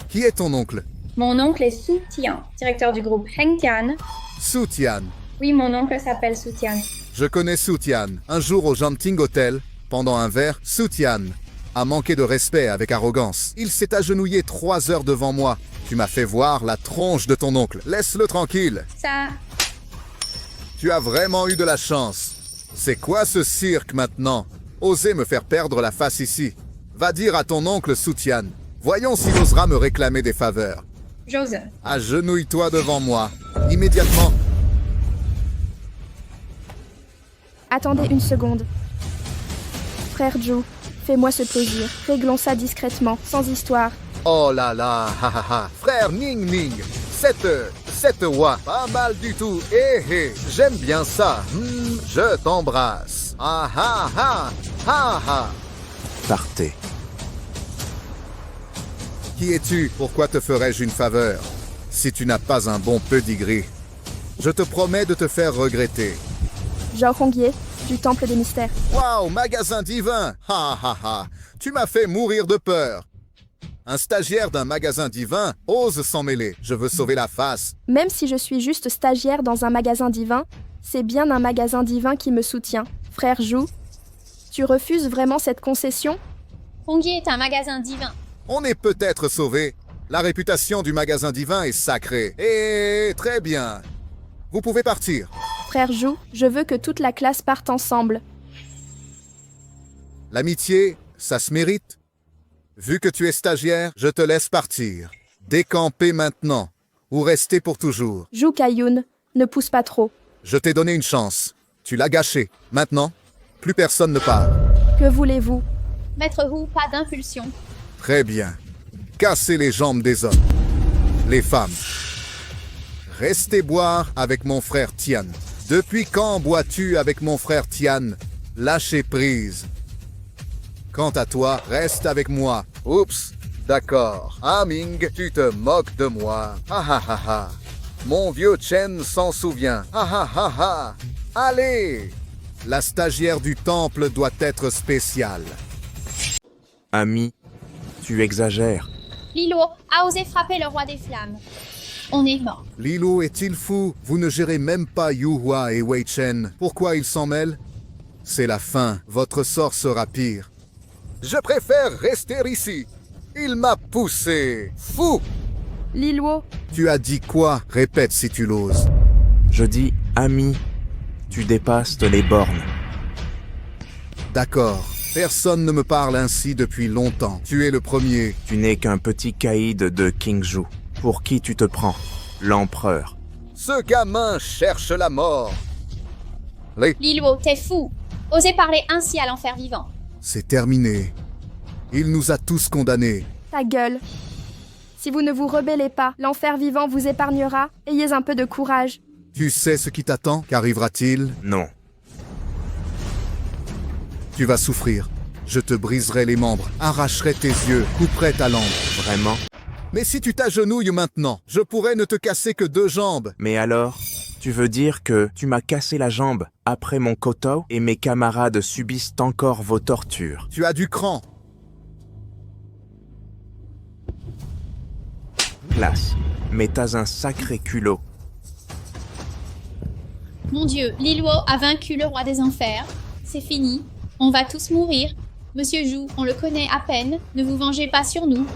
Qui est ton oncle? Mon oncle est Su Tian, directeur du groupe Heng Tian. Su Tian. Oui, mon oncle s'appelle Su Tian. Je connais Su Tian. Un jour au Janting Hotel, pendant un verre, Su Tian a manqué de respect avec arrogance. Il s'est agenouillé 3 heures devant moi. Tu m'as fait voir la tronche de ton oncle. Laisse-le tranquille. Ça... Tu as vraiment eu de la chance. C'est quoi ce cirque maintenant? Osez me faire perdre la face ici. Va dire à ton oncle Su Tian. Voyons s'il osera me réclamer des faveurs. J'ose. Agenouille-toi devant moi. Immédiatement. Attendez une seconde. Frère Zhu, fais-moi ce plaisir. Réglons ça discrètement, sans histoire. Oh là là, ha ha ha. Frère Ning Ning. Cette oie, pas mal du tout. J'aime bien ça. Je t'embrasse. Ah ah ah, ah ah. Partez. Qui es-tu? Pourquoi te ferais-je une faveur si tu n'as pas un bon pedigree? Je te promets de te faire regretter. Zhao Hongye, du Temple des Mystères. Waouh, magasin divin! Ha ha ha! Tu m'as fait mourir de peur. Un stagiaire d'un magasin divin ose s'en mêler. Je veux sauver la face. Même si je suis juste stagiaire dans un magasin divin, c'est bien un magasin divin qui me soutient. Frère Zhu, tu refuses vraiment cette concession? Hongye est un magasin divin. On est peut-être sauvé. La réputation du magasin divin est sacrée. Et très bien. Vous pouvez partir. Frère Zhu, je veux que toute la classe parte ensemble. L'amitié, ça se mérite. Vu que tu es stagiaire, je te laisse partir. Décamper maintenant, ou rester pour toujours. Zhu Kaiyun, ne pousse pas trop. Je t'ai donné une chance. Tu l'as gâchée. Maintenant, plus personne ne parle. Que voulez-vous? Maître Wu, pas d'impulsion. Très bien. Cassez les jambes des hommes. Les femmes. Restez boire avec mon frère Tian. Depuis quand bois-tu avec mon frère Tian? Lâchez prise. Quant à toi, reste avec moi. Oups, d'accord. Ah Ming, tu te moques de moi. Ha ha ha ha. Mon vieux Chen s'en souvient. Ha ha ha ha. Allez! La stagiaire du temple doit être spéciale. Ami, tu exagères. Lilo a osé frapper le roi des flammes. On est mort. Lilo est-il fou? Vous ne gérez même pas Yu Hua et Wei Chen. Pourquoi ils s'en mêlent? C'est la fin. Votre sort sera pire. Je préfère rester ici. Il m'a poussé. Fou! Liluo, Tu as dit quoi? Répète si tu l'oses. Je dis, ami, tu dépasses les bornes. D'accord. Personne ne me parle ainsi depuis longtemps. Tu es le premier. Tu n'es qu'un petit caïd de Qingzhou. Pour qui tu te prends? L'empereur. Ce gamin cherche la mort. Lilo, t'es fou. Osez parler ainsi à l'enfer vivant. C'est terminé. Il nous a tous condamnés. ta gueule. Si vous ne vous rebellez pas, l'enfer vivant vous épargnera. Ayez un peu de courage. Tu sais ce qui t'attend? Qu'arrivera-t-il? Non. Tu vas souffrir. Je te briserai les membres, arracherai tes yeux, couperai ta langue. Vraiment? Mais si tu t'agenouilles maintenant, je pourrais ne te casser que 2 jambes. Mais alors, tu veux dire que tu m'as cassé la jambe après mon koto et mes camarades subissent encore vos tortures? Tu as du cran. Classe. Mais t'as un sacré culot. Mon Dieu, Liluo a vaincu le roi des enfers. C'est fini. On va tous mourir. Monsieur Zhu, on le connaît à peine. Ne vous vengez pas sur nous.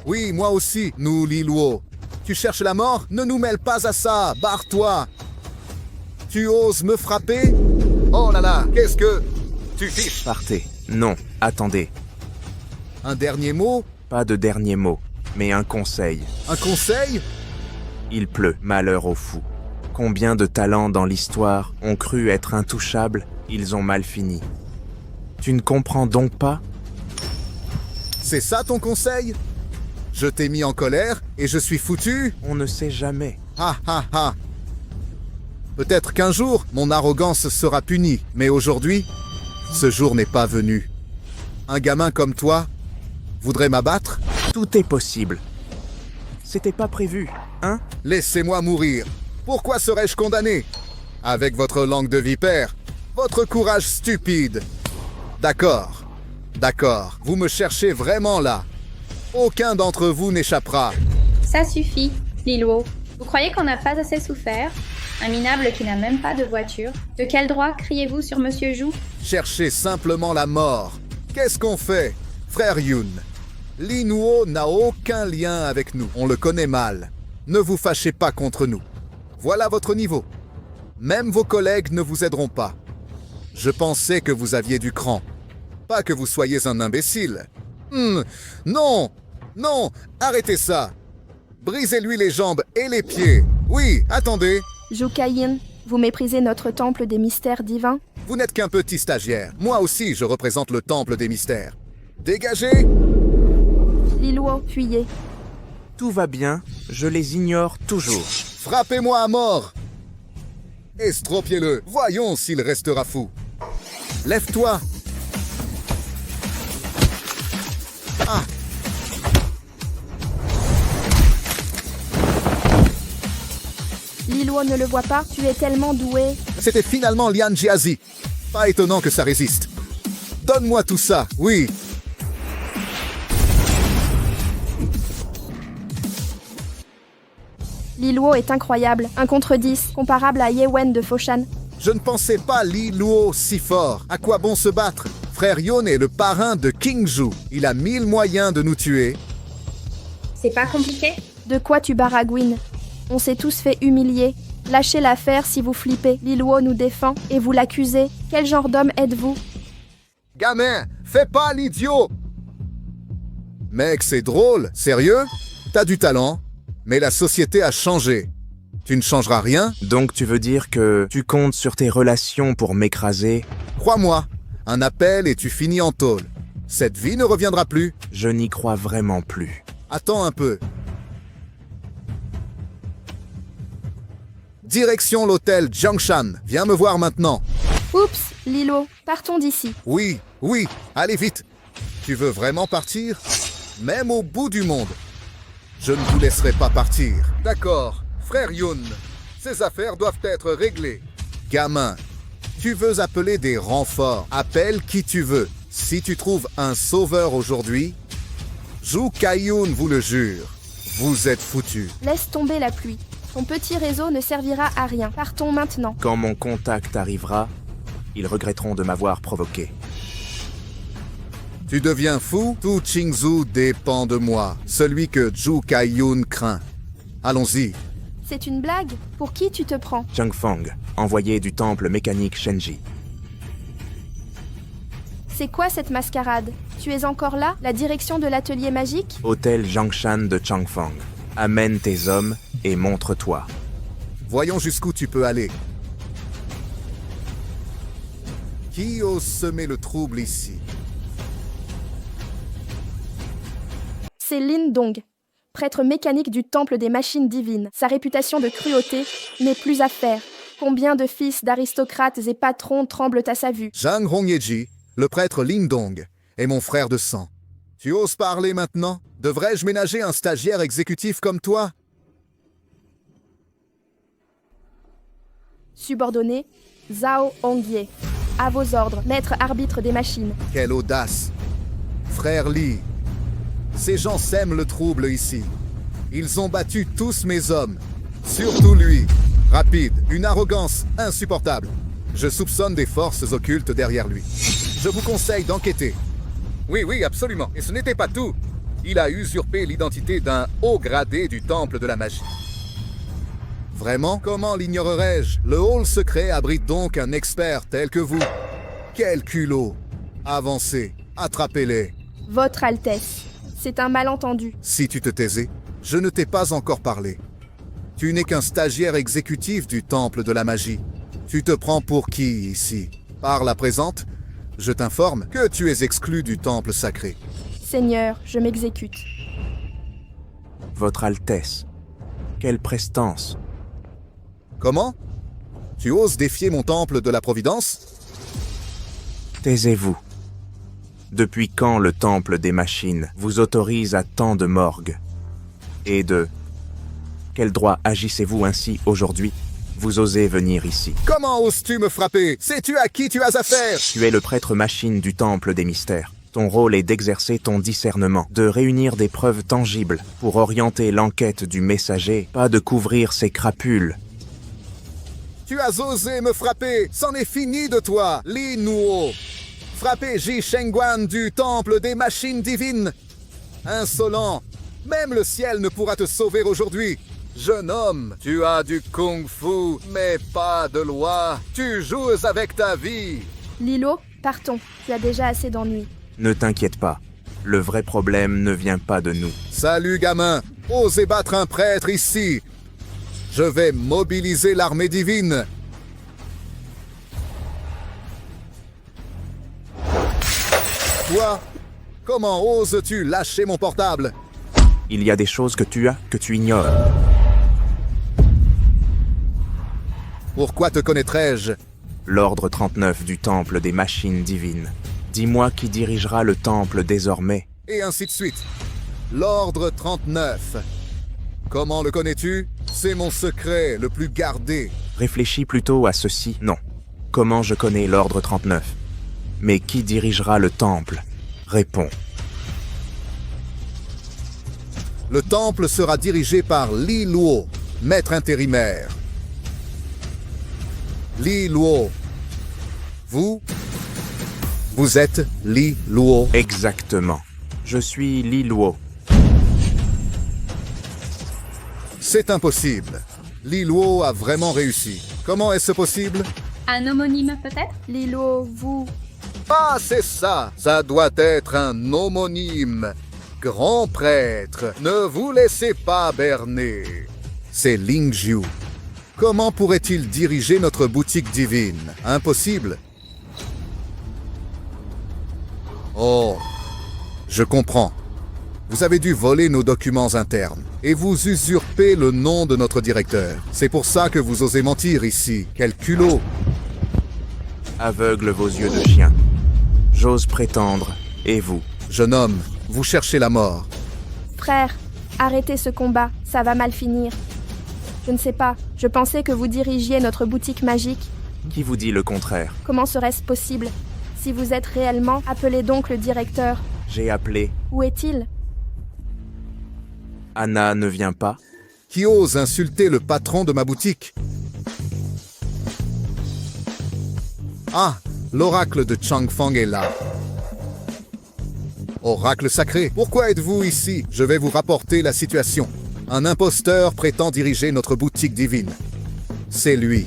Oui, moi aussi, nous, Liluo. Tu cherches la mort? Ne nous mêle pas à ça. Barre-toi. Tu oses me frapper? Oh là là, qu'est-ce que... Tu fiches? Partez. Non, attendez. Un dernier mot? Pas de dernier mot, mais un conseil. Un conseil? Il pleut, malheur aux fous. Combien de talents dans l'histoire ont cru être intouchables, ils ont mal fini. Tu ne comprends donc pas? C'est ça ton conseil? Je t'ai mis en colère et je suis foutu? On ne sait jamais. Ha ha ha. Peut-être qu'un jour, mon arrogance sera punie, mais aujourd'hui, ce jour n'est pas venu. Un gamin comme toi voudrait m'abattre? Tout est possible. C'était pas prévu, hein? Laissez-moi mourir. Pourquoi serais-je condamné? Avec votre langue de vipère, votre courage stupide. D'accord, d'accord, vous me cherchez vraiment là. Aucun d'entre vous n'échappera. Ça suffit, Liluo. Vous croyez qu'on n'a pas assez souffert? Un minable qui n'a même pas de voiture. De quel droit criez-vous sur Monsieur Zhu? Cherchez simplement la mort. Qu'est-ce qu'on fait, frère Yun? Linuo n'a aucun lien avec nous. On le connaît mal. Ne vous fâchez pas contre nous. Voilà votre niveau. Même vos collègues ne vous aideront pas. Je pensais que vous aviez du cran. Pas que vous soyez un imbécile. Non! Non! Arrêtez ça! Brisez-lui les jambes et les pieds. Oui, attendez. Zhu Kaiyin, vous méprisez notre temple des mystères divins? Vous n'êtes qu'un petit stagiaire. Moi aussi, je représente le temple des mystères. Dégagez! Liluo, fuyez. Tout va bien, je les ignore toujours. Frappez-moi à mort! Estropiez-le. Voyons s'il restera fou. Lève-toi. Ah! Liluo ne le voit pas, tu es tellement doué. C'était finalement Lian Jiazi. Pas étonnant que ça résiste. Donne-moi tout ça, oui. Liluo est incroyable, 1 contre 10, comparable à Ye Wen de Foshan. Je ne pensais pas Li Luo si fort. À quoi bon se battre? Frère Yon est le parrain de Qingzhou. Il a 1000 moyens de nous tuer. C'est pas compliqué? De quoi tu baragouines? On s'est tous fait humilier. Lâchez l'affaire si vous flippez. Liluo nous défend et vous l'accusez. Quel genre d'homme êtes-vous? Gamin, fais pas l'idiot! Mec, c'est drôle. Sérieux? T'as du talent, mais la société a changé. Tu ne changeras rien? Donc tu veux dire que tu comptes sur tes relations pour m'écraser? Crois-moi, un appel et tu finis en tôle. Cette vie ne reviendra plus. Je n'y crois vraiment plus. Attends un peu. Direction l'hôtel Jiangshan. Viens me voir maintenant. Oups, Lilo, partons d'ici. Oui, allez vite. Tu veux vraiment partir? Même au bout du monde. Je ne vous laisserai pas partir. D'accord, frère Yun. Ces affaires doivent être réglées. Gamin, tu veux appeler des renforts. Appelle qui tu veux. Si tu trouves un sauveur aujourd'hui, Zhu Kaiyun vous le jure, vous êtes foutus. Laisse tomber la pluie. Ton petit réseau ne servira à rien. Partons maintenant. Quand mon contact arrivera, ils regretteront de m'avoir provoqué. Tu deviens fou? Tout Qingzhou dépend de moi, celui que Zhu Kaiyun craint. Allons-y. C'est une blague? Pour qui tu te prends? Changfeng, envoyé du temple mécanique Shenji. C'est quoi cette mascarade? Tu es encore là? La direction de l'atelier magique? Hôtel Jiangshan de Changfeng. Amène tes hommes et montre-toi. Voyons jusqu'où tu peux aller. Qui ose semer le trouble ici? C'est Lin Dong, prêtre mécanique du temple des machines divines. Sa réputation de cruauté n'est plus à faire. Combien de fils d'aristocrates et patrons tremblent à sa vue? Zhang Hongyeji, le prêtre Lin Dong, est mon frère de sang. Tu oses parler maintenant? Devrais-je ménager un stagiaire exécutif comme toi? Subordonné, Zhao Hongye. À vos ordres, maître arbitre des machines. Quelle audace! Frère Li, ces gens sèment le trouble ici. Ils ont battu tous mes hommes. Surtout lui. Rapide, une arrogance insupportable. Je soupçonne des forces occultes derrière lui. Je vous conseille d'enquêter. Oui, absolument. Et ce n'était pas tout. Il a usurpé l'identité d'un haut gradé du temple de la magie. Vraiment? Comment l'ignorerais-je? Le hall secret abrite donc un expert tel que vous. Quel culot! Avancez, attrapez-les. Votre Altesse, c'est un malentendu. Si tu te taisais, je ne t'ai pas encore parlé. Tu n'es qu'un stagiaire exécutif du temple de la magie. Tu te prends pour qui ici? Par la présente, je t'informe que tu es exclu du temple sacré. Seigneur, je m'exécute. Votre Altesse, quelle prestance! Comment? Tu oses défier mon temple de la Providence? Taisez-vous. Depuis quand le temple des machines vous autorise à tant de morgues? Et de quel droit agissez-vous ainsi aujourd'hui? Vous osez venir ici. Comment oses-tu me frapper? Sais-tu à qui tu as affaire? Tu es le prêtre machine du temple des mystères. Ton rôle est d'exercer ton discernement, de réunir des preuves tangibles pour orienter l'enquête du messager, pas de couvrir ses crapules. Tu as osé me frapper, c'en est fini de toi, Li Nuo. Frapper Ji Shengguan du temple des machines divines. Insolent, même le ciel ne pourra te sauver aujourd'hui. Jeune homme, tu as du kung-fu, mais pas de loi. Tu joues avec ta vie. Lilo, partons. Tu as déjà assez d'ennuis. Ne t'inquiète pas, le vrai problème ne vient pas de nous. Salut gamin, osez battre un prêtre ici. Je vais mobiliser l'armée divine. Toi, comment oses-tu lâcher mon portable? Il y a des choses que tu as que tu ignores. Pourquoi te connaîtrais-je? L'ordre 39 du temple des machines divines. Dis-moi qui dirigera le temple désormais. Et ainsi de suite. L'ordre 39. Comment le connais-tu? C'est mon secret le plus gardé. Réfléchis plutôt à ceci. Non. Comment je connais l'ordre 39? Mais qui dirigera le temple? Réponds. Le temple sera dirigé par Li Luo, maître intérimaire. Li Luo. Vous êtes Li Luo. Exactement. Je suis Li Luo. C'est impossible. Li Luo a vraiment réussi. Comment est-ce possible? Un homonyme peut-être? Lilo, vous... Ah, c'est ça. Ça doit être un homonyme. Grand prêtre, ne vous laissez pas berner. C'est Ling Jiu. Comment pourrait-il diriger notre boutique divine? Impossible. Oh, Je comprends. Vous avez dû voler nos documents internes et vous usurpez le nom de notre directeur. C'est pour ça que vous osez mentir ici. Quel culot! Aveugle vos yeux de chien. J'ose prétendre, et vous? Jeune homme, vous cherchez la mort. Frère, arrêtez ce combat, ça va mal finir. Je ne sais pas, je pensais que vous dirigiez notre boutique magique. Qui vous dit le contraire? Comment serait-ce possible? Si vous êtes réellement, appelez donc le directeur. J'ai appelé. Où est-il? Anna ne vient pas? Qui ose insulter le patron de ma boutique? Ah, l'oracle de Changfeng est là. Oracle sacré, pourquoi êtes-vous ici? Je vais vous rapporter la situation. Un imposteur prétend diriger notre boutique divine. C'est lui.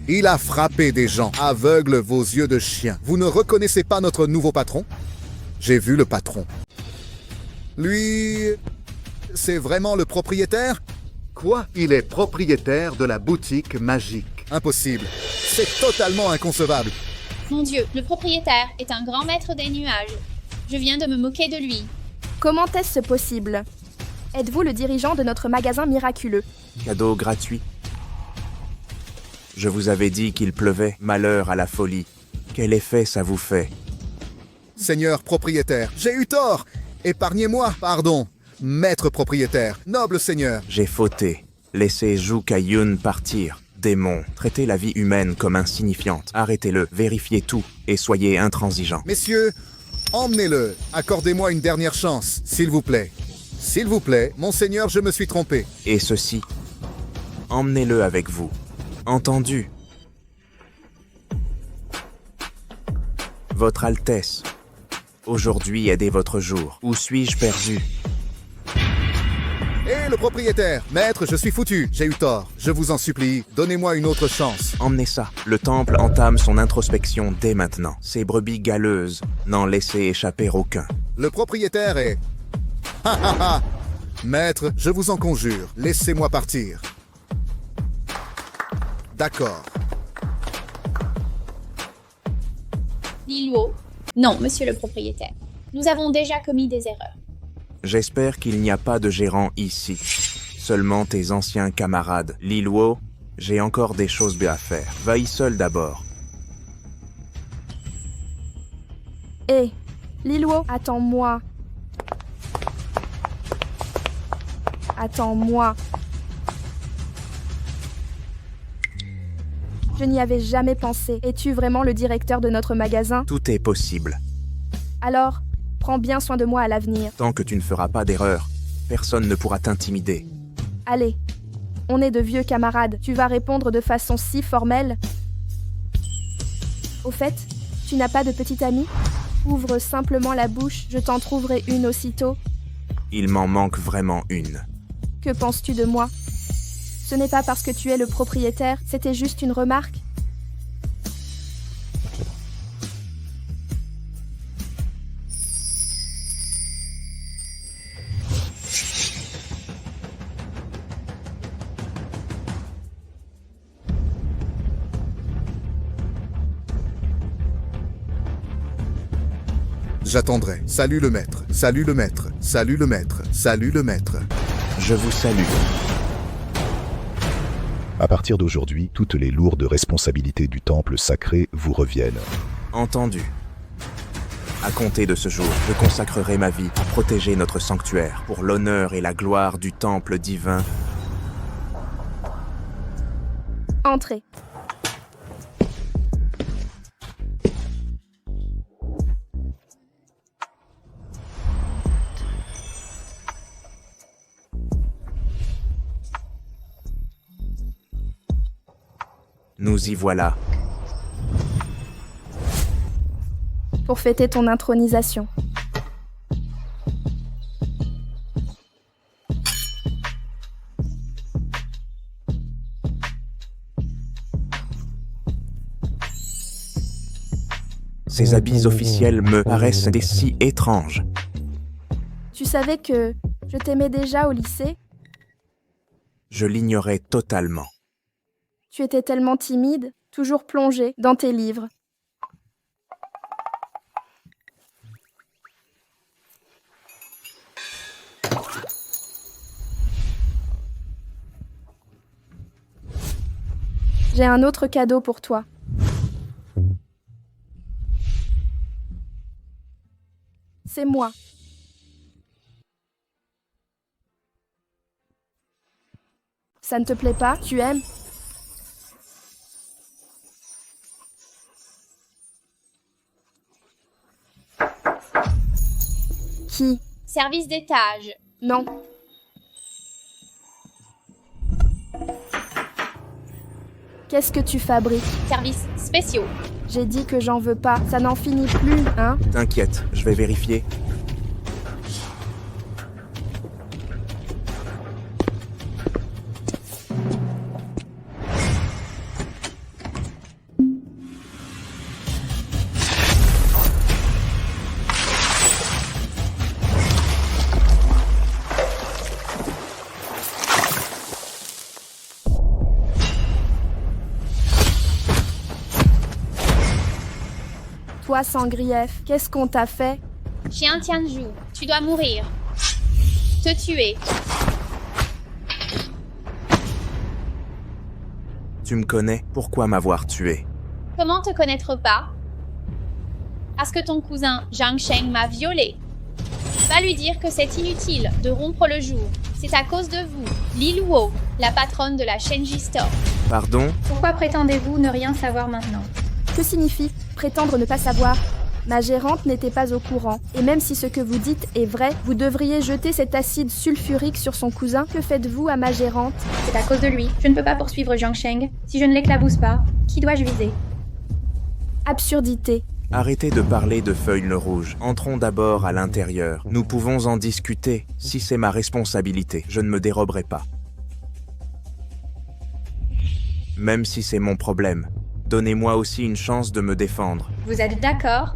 Il a frappé des gens. Aveugle vos yeux de chien. Vous ne reconnaissez pas notre nouveau patron? J'ai vu le patron. Lui... c'est vraiment le propriétaire? Quoi? Il est propriétaire de la boutique magique. Impossible. C'est totalement inconcevable. Mon Dieu, le propriétaire est un grand maître des nuages. Je viens de me moquer de lui. Comment est-ce possible? Êtes-vous le dirigeant de notre magasin miraculeux? Cadeau gratuit. Je vous avais dit qu'il pleuvait. Malheur à la folie. Quel effet ça vous fait? Seigneur propriétaire, j'ai eu tort. Épargnez-moi, pardon. Maître propriétaire, noble seigneur. J'ai fauté. Laissez Zhu Kaiyun partir. Démon, traitez la vie humaine comme insignifiante. Arrêtez-le, vérifiez tout et soyez intransigeants. Messieurs, emmenez-le. Accordez-moi une dernière chance, s'il vous plaît. S'il vous plaît, monseigneur, je me suis trompé. Et ceci, emmenez-le avec vous. Entendu? Votre Altesse, aujourd'hui est votre jour. Où suis-je perdu? Hé, le propriétaire! Maître, je suis foutu. J'ai eu tort. Je vous en supplie, donnez-moi une autre chance. Emmenez ça. Le temple entame son introspection dès maintenant. Ces brebis galeuses, n'en laissez échapper aucun. Le propriétaire est... Ha ha ha! Maître, je vous en conjure, laissez-moi partir. D'accord. Liluo. Non, monsieur le propriétaire. Nous avons déjà commis des erreurs. J'espère qu'il n'y a pas de gérant ici. Seulement tes anciens camarades. Liluo, j'ai encore des choses à faire. Va-y seul d'abord. Hé, Liluo, attends-moi. Attends-moi. Je n'y avais jamais pensé. Es-tu vraiment le directeur de notre magasin? Tout est possible. Alors, prends bien soin de moi à l'avenir. Tant que tu ne feras pas d'erreur, personne ne pourra t'intimider. Allez, on est de vieux camarades. Tu vas répondre de façon si formelle. Au fait, tu n'as pas de petite amie? Ouvre simplement la bouche, je t'en trouverai une aussitôt. Il m'en manque vraiment une. Que penses-tu de moi? Ce n'est pas parce que tu es le propriétaire, c'était juste une remarque. J'attendrai. Salut le maître. Salut le maître. Salut le maître. Salut le maître. Je vous salue. À partir d'aujourd'hui, toutes les lourdes responsabilités du temple sacré vous reviennent. Entendu. À compter de ce jour, je consacrerai ma vie à protéger notre sanctuaire pour l'honneur et la gloire du temple divin. Entrez. Nous y voilà. Pour fêter ton intronisation. Ces habits officiels me paraissent si étranges. Tu savais que je t'aimais déjà au lycée? Je l'ignorais totalement. Tu étais tellement timide, toujours plongé dans tes livres. J'ai un autre cadeau pour toi. C'est moi. Ça ne te plaît pas? Tu aimes? Qui? Service d'étage. Non. Qu'est-ce que tu fabriques? Services spéciaux. J'ai dit que j'en veux pas. Ça n'en finit plus, hein? T'inquiète, je vais vérifier. Toi sans grief, qu'est-ce qu'on t'a fait? Chien Tianzhu, tu dois mourir. Te tuer. Tu me connais, pourquoi m'avoir tué? Comment te connaître pas? Parce que ton cousin Zhang Sheng m'a violée. Va lui dire que c'est inutile de rompre le jour. C'est à cause de vous, Li Luo, la patronne de la Shenji Store. Pardon? Pourquoi prétendez-vous ne rien savoir maintenant? Que signifie prétendre ne pas savoir? Ma gérante n'était pas au courant. Et même si ce que vous dites est vrai, vous devriez jeter cet acide sulfurique sur son cousin. Que faites-vous à ma gérante? C'est à cause de lui. Je ne peux pas poursuivre Zhang Sheng. Si je ne l'éclabousse pas, qui dois-je viser? Absurdité. Arrêtez de parler de feuilles le rouge. Entrons d'abord à l'intérieur. Nous pouvons en discuter. Si c'est ma responsabilité, je ne me déroberai pas. Même si c'est mon problème, donnez-moi aussi une chance de me défendre. Vous êtes d'accord?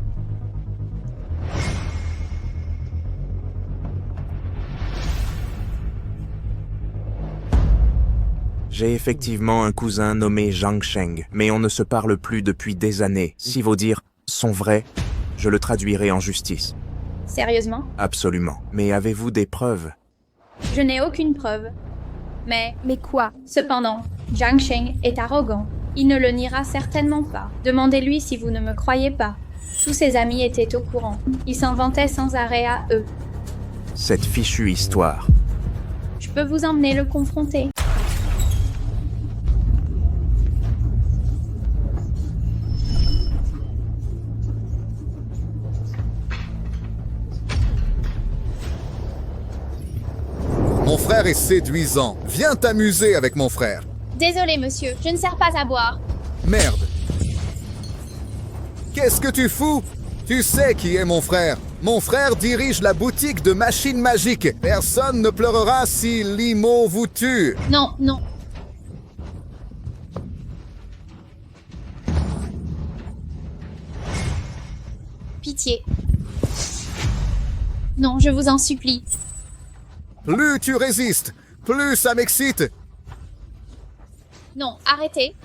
J'ai effectivement un cousin nommé Zhang Sheng, mais on ne se parle plus depuis des années. Si vos dires sont vrais, je le traduirai en justice. Sérieusement? Absolument. Mais avez-vous des preuves? Je n'ai aucune preuve. Mais quoi? Cependant, Zhang Sheng est arrogant. Il ne le niera certainement pas. Demandez-lui si vous ne me croyez pas. Tous ses amis étaient au courant. Il s'en vantait sans arrêt à eux. Cette fichue histoire. Je peux vous emmener le confronter. Mon frère est séduisant. Viens t'amuser avec mon frère. Désolé, monsieur, je ne sers pas à boire. Merde. Qu'est-ce que tu fous? Tu sais qui est mon frère. Mon frère dirige la boutique de machines magiques. Personne ne pleurera si Limo vous tue. Non, non. Pitié. Non, je vous en supplie. Plus tu résistes, plus ça m'excite. Non, arrêtez.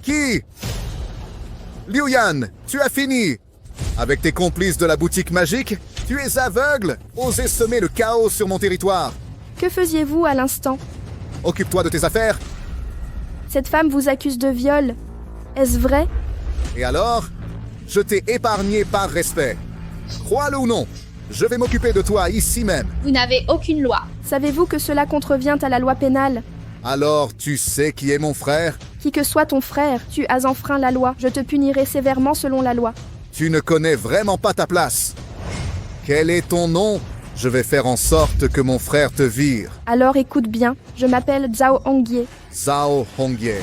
Qui? Liu Yan, tu as fini. Avec tes complices de la boutique magique, tu es aveugle. Osez semer le chaos sur mon territoire. Que faisiez-vous à l'instant? Occupe-toi de tes affaires. Cette femme vous accuse de viol. Est-ce vrai? Et alors? Je t'ai épargné par respect. Crois-le ou non, je vais m'occuper de toi ici même. Vous n'avez aucune loi. Savez-vous que cela contrevient à la loi pénale? Alors, tu sais qui est mon frère? Qui que soit ton frère, tu as enfreint la loi. Je te punirai sévèrement selon la loi. Tu ne connais vraiment pas ta place. Quel est ton nom? Je vais faire en sorte que mon frère te vire. Alors écoute bien, je m'appelle Zhao Hongye. Zhao Hongye.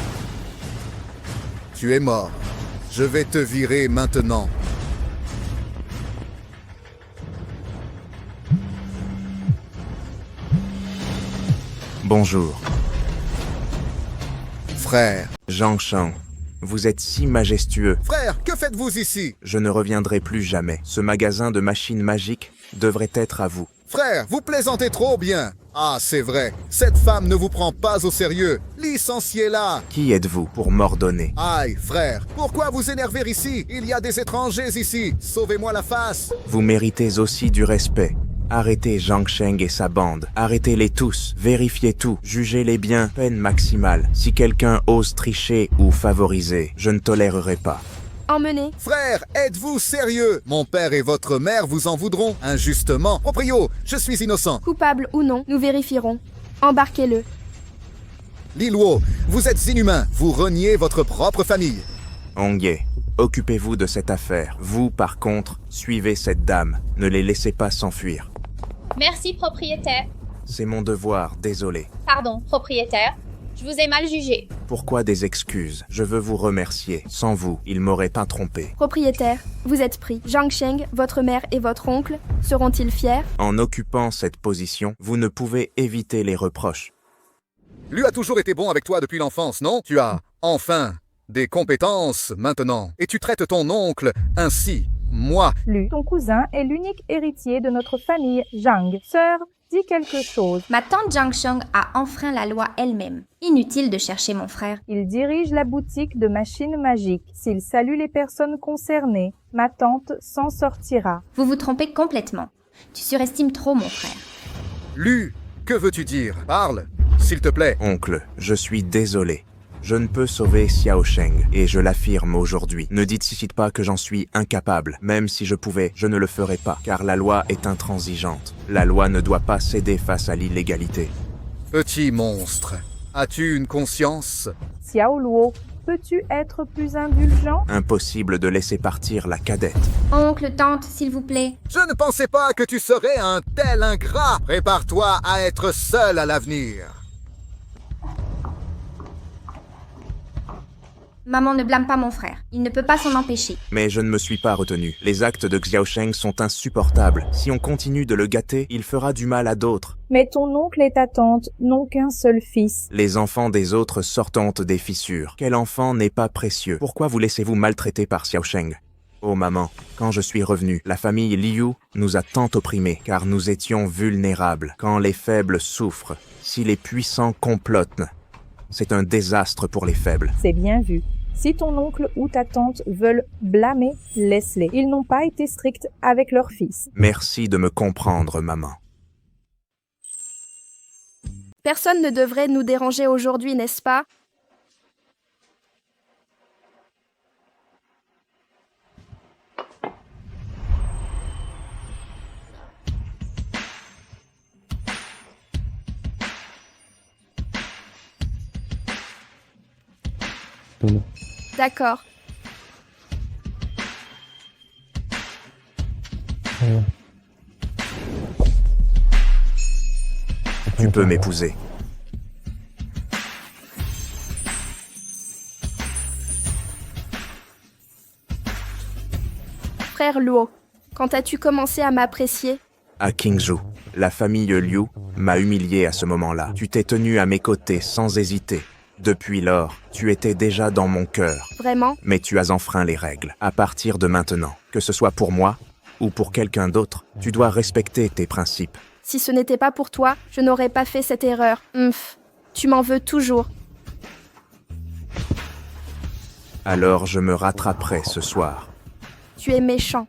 Tu es mort. Je vais te virer maintenant. Bonjour. Frère. Zhang Sheng, vous êtes si majestueux. Frère, que faites-vous ici? Je ne reviendrai plus jamais. Ce magasin de machines magiques devrait être à vous. Frère, vous plaisantez trop bien. Ah, c'est vrai. Cette femme ne vous prend pas au sérieux. Licenciez-la. Qui êtes-vous pour m'ordonner? Aïe, frère, pourquoi vous énerver ici? Il y a des étrangers ici. Sauvez-moi la face. Vous méritez aussi du respect. Arrêtez Zhang Sheng et sa bande. Arrêtez-les tous. Vérifiez tout. Jugez-les bien. Peine maximale. Si quelqu'un ose tricher ou favoriser, je ne tolérerai pas. Emmenez. Frère, êtes-vous sérieux? Mon père et votre mère vous en voudront injustement. Proprio, je suis innocent. Coupable ou non, nous vérifierons. Embarquez-le. Li Luo, vous êtes inhumain. Vous reniez votre propre famille. Hongye, occupez-vous de cette affaire. Vous, par contre, suivez cette dame. Ne les laissez pas s'enfuir. Merci, propriétaire. C'est mon devoir, désolé. Pardon, propriétaire. Je vous ai mal jugé. Pourquoi des excuses? Je veux vous remercier. Sans vous, il m'aurait pas trompé. Propriétaire, vous êtes pris. Zhang Sheng, votre mère et votre oncle seront-ils fiers? En occupant cette position, vous ne pouvez éviter les reproches. Lui a toujours été bon avec toi depuis l'enfance, non? Tu as, enfin, des compétences maintenant. Et tu traites ton oncle ainsi. Moi, Lu, ton cousin est l'unique héritier de notre famille Zhang. Sœur, dis quelque chose. Ma tante Zhang Sheng a enfreint la loi elle-même. Inutile de chercher mon frère. Il dirige la boutique de machines magiques. S'il salue les personnes concernées, ma tante s'en sortira. Vous vous trompez complètement. Tu surestimes trop mon frère. Lu, que veux-tu dire? Parle, s'il te plaît. Oncle, je suis désolé. Je ne peux sauver Xiao Sheng, et je l'affirme aujourd'hui. Ne dites pas que j'en suis incapable. Même si je pouvais, je ne le ferais pas, car la loi est intransigeante. La loi ne doit pas céder face à l'illégalité. Petit monstre, as-tu une conscience? Xiao Luo, peux-tu être plus indulgent? Impossible de laisser partir la cadette. Oncle, tante, s'il vous plaît. Je ne pensais pas que tu serais un tel ingrat. Prépare-toi à être seul à l'avenir. Maman ne blâme pas mon frère. Il ne peut pas s'en empêcher. Mais je ne me suis pas retenu. Les actes de Xiao Sheng sont insupportables. Si on continue de le gâter, il fera du mal à d'autres. Mais ton oncle et ta tante n'ont qu'un seul fils. Les enfants des autres sortent des fissures. Quel enfant n'est pas précieux? Pourquoi vous laissez-vous maltraiter par Xiao Sheng? Oh maman, quand je suis revenu, la famille Liu nous a tant opprimés, car nous étions vulnérables. Quand les faibles souffrent, si les puissants complotent, c'est un désastre pour les faibles. C'est bien vu. Si ton oncle ou ta tante veulent blâmer, laisse-les. Ils n'ont pas été stricts avec leur fils. Merci de me comprendre, maman. Personne ne devrait nous déranger aujourd'hui, n'est-ce pas? D'accord. Tu peux m'épouser. Frère Luo, quand as-tu commencé à m'apprécier? À Qingzhou, la famille Liu m'a humilié à ce moment-là. Tu t'es tenu à mes côtés sans hésiter. Depuis lors, tu étais déjà dans mon cœur. Vraiment? Mais tu as enfreint les règles. À partir de maintenant, que ce soit pour moi ou pour quelqu'un d'autre, tu dois respecter tes principes. Si ce n'était pas pour toi, je n'aurais pas fait cette erreur. Tu m'en veux toujours. Alors je me rattraperai ce soir. Tu es méchant.